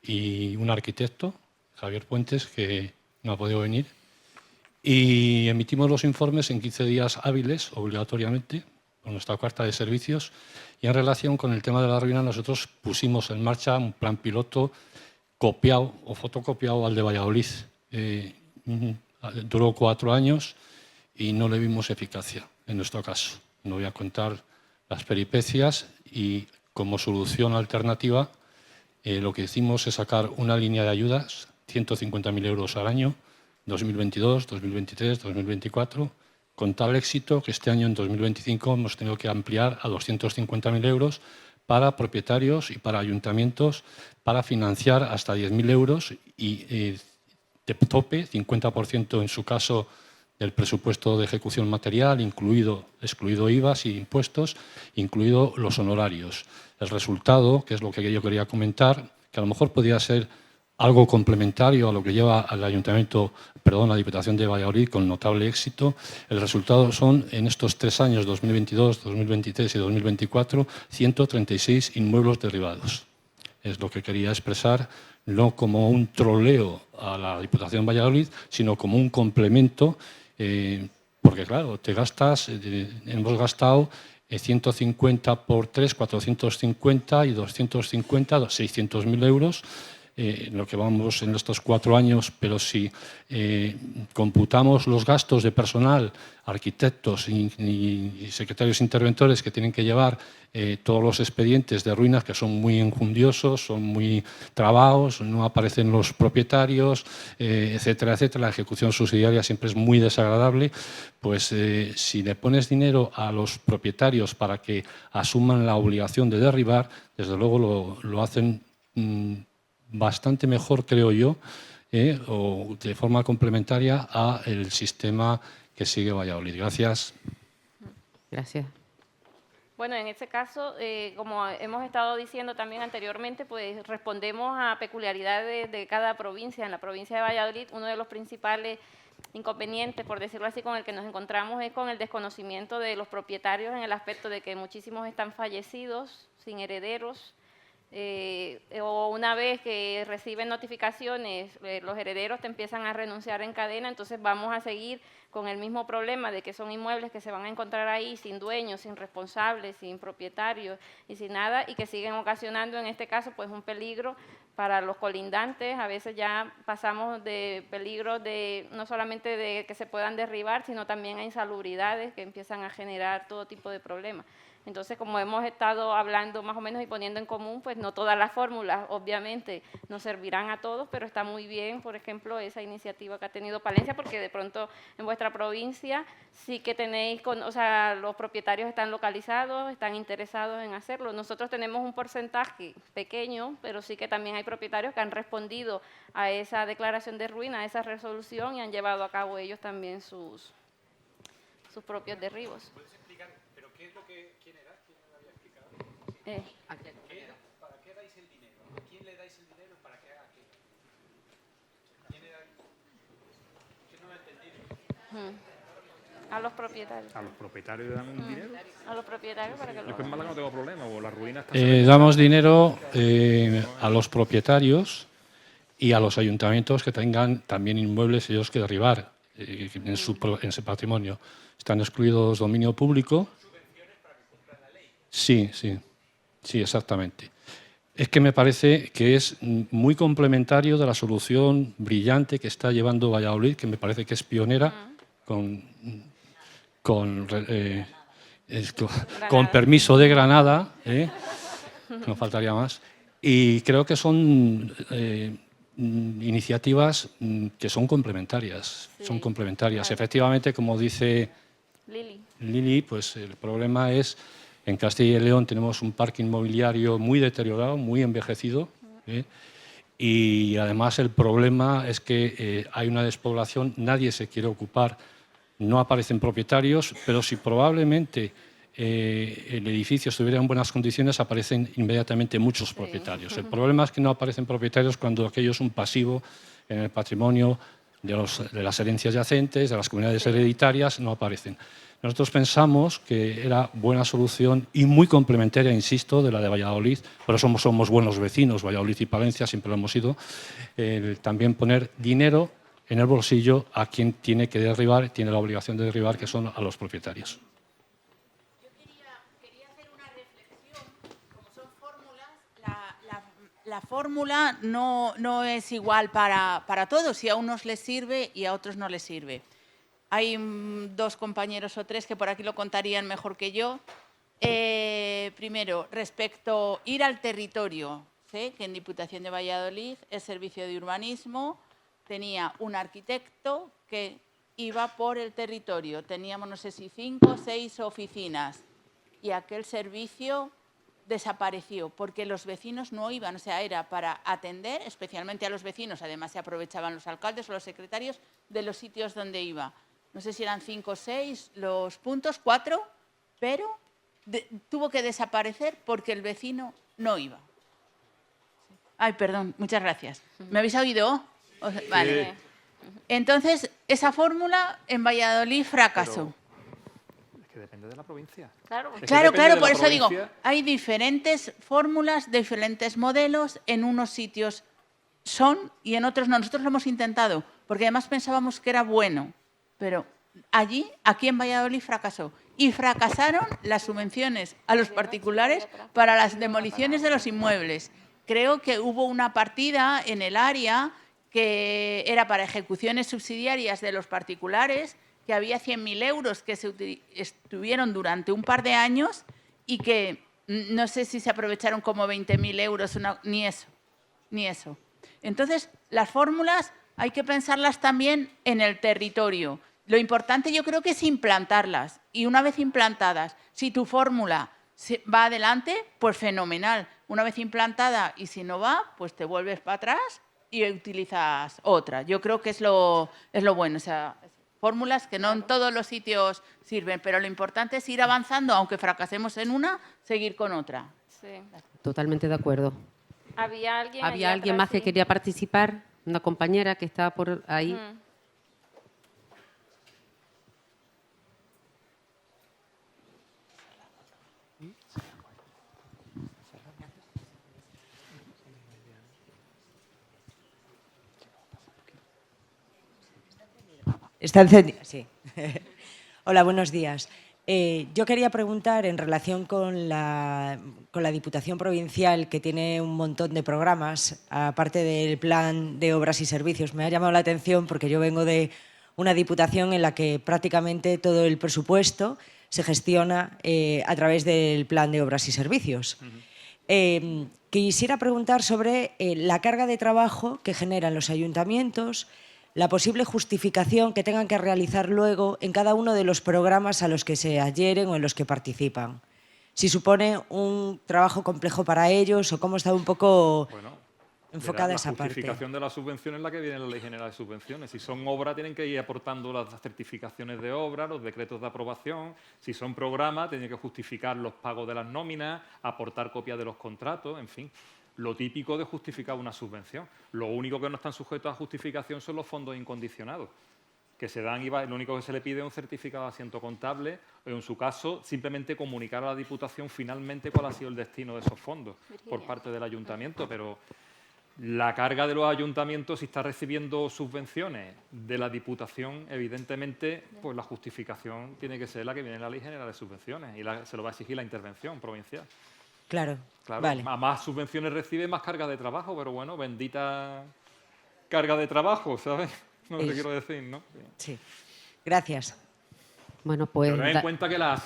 y un arquitecto, Javier Puentes, que no ha podido venir. Y emitimos los informes en 15 días hábiles, obligatoriamente, con nuestra carta de servicios. Y en relación con el tema de la ruina, nosotros pusimos en marcha un plan piloto copiado o fotocopiado al de Valladolid. Duró 4 años y no le vimos eficacia en nuestro caso. No voy a contar las peripecias y como solución alternativa lo que hicimos es sacar una línea de ayudas, 150.000 euros al año, 2022, 2023, 2024, con tal éxito que este año, en 2025, hemos tenido que ampliar a 250.000 euros para propietarios y para ayuntamientos para financiar hasta 10.000 euros y de tope, 50% en su caso del presupuesto de ejecución material, excluido IVAs y impuestos, incluido los honorarios. El resultado, que es lo que yo quería comentar, que a lo mejor podría ser algo complementario a lo que lleva al la Diputación de Valladolid con notable éxito. El resultado son, en estos 3 años, 2022, 2023 y 2024, 136 inmuebles derribados. Es lo que quería expresar, no como un troleo a la Diputación de Valladolid, sino como un complemento, porque claro, hemos gastado 150 por 3, 450 y 250, 600.000 euros lo que vamos en estos 4 años, pero si computamos los gastos de personal, arquitectos y secretarios interventores que tienen que llevar todos los expedientes de ruinas, que son muy enjundiosos, son muy trabados, no aparecen los propietarios, etcétera, etcétera. La ejecución subsidiaria siempre es muy desagradable. Pues si le pones dinero a los propietarios para que asuman la obligación de derribar, desde luego lo hacen bastante mejor, creo yo, o de forma complementaria a el sistema que sigue Valladolid. Gracias. Gracias. Bueno, en este caso, como hemos estado diciendo también anteriormente, pues respondemos a peculiaridades de cada provincia. En la provincia de Valladolid, uno de los principales inconvenientes, por decirlo así, con el que nos encontramos es con el desconocimiento de los propietarios, en el aspecto de que muchísimos están fallecidos, sin herederos, o una vez que reciben notificaciones, los herederos te empiezan a renunciar en cadena, entonces vamos a seguir con el mismo problema de que son inmuebles que se van a encontrar ahí sin dueños, sin responsables, sin propietarios y sin nada, y que siguen ocasionando en este caso pues un peligro para los colindantes. A veces ya pasamos de peligro de no solamente de que se puedan derribar, sino también a insalubridades que empiezan a generar todo tipo de problemas. Entonces, como hemos estado hablando más o menos y poniendo en común, pues no todas las fórmulas obviamente nos servirán a todos, pero está muy bien, por ejemplo, esa iniciativa que ha tenido Palencia, porque de pronto en vuestra provincia sí que tenéis, o sea, los propietarios están localizados, están interesados en hacerlo. Nosotros tenemos un porcentaje pequeño, pero sí que también hay propietarios que han respondido a esa declaración de ruina, a esa resolución, y han llevado a cabo ellos también sus propios derribos. ¿Qué es lo que, quién era? ¿Quién me había explicado? ¿Para qué dais el dinero? ¿A quién le dais el dinero para que haga qué? ¿Quién era? Que no lo he entendido. A los propietarios. ¿A los propietarios le dan dinero? A los propietarios para que lo Yo en Málaga no tengo problema, o las ruinas... Damos dinero a los propietarios y a los ayuntamientos que tengan también inmuebles ellos que derribar en su patrimonio. Están excluidos dominio público. Sí, exactamente. Es que me parece que es muy complementario de la solución brillante que está llevando Valladolid, que me parece que es pionera, con permiso de Granada, no faltaría más, y creo que son iniciativas que son complementarias. Sí, son complementarias. Claro. Efectivamente, como dice Lili, pues el problema es, en Castilla y León tenemos un parque inmobiliario muy deteriorado, muy envejecido, y además el problema es que hay una despoblación, nadie se quiere ocupar, no aparecen propietarios, pero si probablemente el edificio estuviera en buenas condiciones, aparecen inmediatamente muchos propietarios. El problema es que no aparecen propietarios cuando aquello es un pasivo en el patrimonio de las herencias yacentes, de las comunidades hereditarias, no aparecen. Nosotros pensamos que era buena solución y muy complementaria, insisto, de la de Valladolid, por eso somos buenos vecinos, Valladolid y Palencia, siempre lo hemos sido, también poner dinero en el bolsillo a quien tiene que derribar, tiene la obligación de derribar, que son a los propietarios. La fórmula no es igual para todos, y a unos les sirve y a otros no les sirve. Hay 2 compañeros o 3 que por aquí lo contarían mejor que yo. Primero, respecto a ir al territorio, sé que en Diputación de Valladolid el Servicio de Urbanismo tenía un arquitecto que iba por el territorio. Teníamos, no sé si 5 o 6 oficinas, y aquel servicio desapareció porque los vecinos no iban, o sea, era para atender especialmente a los vecinos, además se aprovechaban los alcaldes o los secretarios de los sitios donde iba. No sé si eran 5 o 6 los puntos, 4, pero tuvo que desaparecer porque el vecino no iba. Ay, perdón, muchas gracias. ¿Me habéis oído? Vale. Entonces, esa fórmula en Valladolid fracasó. Que depende de la provincia. Claro, por eso digo, hay diferentes fórmulas, diferentes modelos, en unos sitios son y en otros no. Nosotros lo hemos intentado, porque además pensábamos que era bueno, pero aquí en Valladolid fracasó. Y fracasaron las subvenciones a los particulares para las demoliciones de los inmuebles, creo que hubo una partida en el área que era para ejecuciones subsidiarias de los particulares, que había 100.000 euros que estuvieron durante un par de años y que no sé si se aprovecharon como 20.000 euros, ni eso. Entonces, las fórmulas hay que pensarlas también en el territorio. Lo importante yo creo que es implantarlas. Y una vez implantadas, si tu fórmula va adelante, pues fenomenal. Una vez implantada y si no va, pues te vuelves para atrás y utilizas otra. Yo creo que es lo bueno. O sea, fórmulas que no en todos los sitios sirven, pero lo importante es ir avanzando, aunque fracasemos en una, seguir con otra. Sí. Totalmente de acuerdo. ¿Había alguien más que quería participar? Una compañera que estaba por ahí. ¿Está encendido? Sí. Hola, buenos días. Yo quería preguntar en relación con la Diputación Provincial, que tiene un montón de programas, aparte del Plan de Obras y Servicios. Me ha llamado la atención porque yo vengo de una diputación en la que prácticamente todo el presupuesto se gestiona a través del Plan de Obras y Servicios. Quisiera preguntar sobre la carga de trabajo que generan los ayuntamientos, la posible justificación que tengan que realizar luego en cada uno de los programas a los que se adhieren o en los que participan. Si supone un trabajo complejo para ellos o cómo está un poco enfocada esa parte. La justificación de la subvención es la que viene en la Ley General de Subvenciones. Si son obras, tienen que ir aportando las certificaciones de obra, los decretos de aprobación. Si son programas, tienen que justificar los pagos de las nóminas, aportar copias de los contratos, en fin. Lo típico de justificar una subvención. Lo único que no están sujetos a justificación son los fondos incondicionados, que se dan y lo único que se le pide es un certificado de asiento contable o, en su caso, simplemente comunicar a la Diputación finalmente cuál ha sido el destino de esos fondos por parte del ayuntamiento. Pero la carga de los ayuntamientos, si está recibiendo subvenciones de la Diputación, evidentemente, pues la justificación tiene que ser la que viene en la Ley General de Subvenciones y se lo va a exigir la intervención provincial. Claro, vale. A más subvenciones recibe, más carga de trabajo, pero bueno, bendita carga de trabajo, ¿sabes? No te quiero decir, ¿no? Sí. Gracias. Bueno, pues... Pero ten en cuenta que en las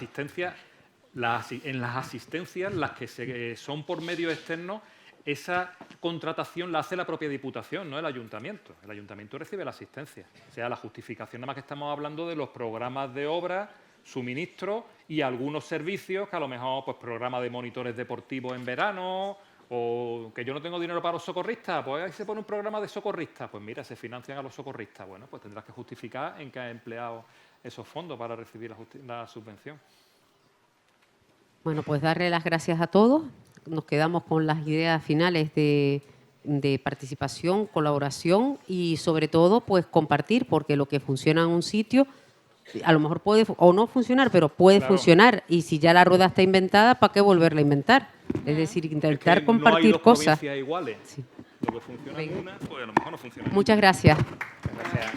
asistencias, las que son por medio externo, esa contratación la hace la propia Diputación, no el Ayuntamiento. El Ayuntamiento recibe la asistencia. O sea, la justificación, nada más que estamos hablando de los programas de obra, suministro y algunos servicios que a lo mejor, pues, programas de monitores deportivos en verano, o que yo no tengo dinero para los socorristas, pues ahí se pone un programa de socorristas. Pues mira, se financian a los socorristas. Bueno, pues tendrás que justificar en qué has empleado esos fondos para recibir la subvención. Bueno, pues darle las gracias a todos. Nos quedamos con las ideas finales de participación, colaboración y, sobre todo, pues compartir, porque lo que funciona en un sitio a lo mejor puede o no funcionar, pero puede funcionar. Y si ya la rueda está inventada, ¿para qué volverla a inventar? Es decir, intentar compartir no hay dos cosas. provincias iguales. Sí. Lo que funciona en una, pues a lo mejor no funciona en otra. Muchas gracias. Gracias.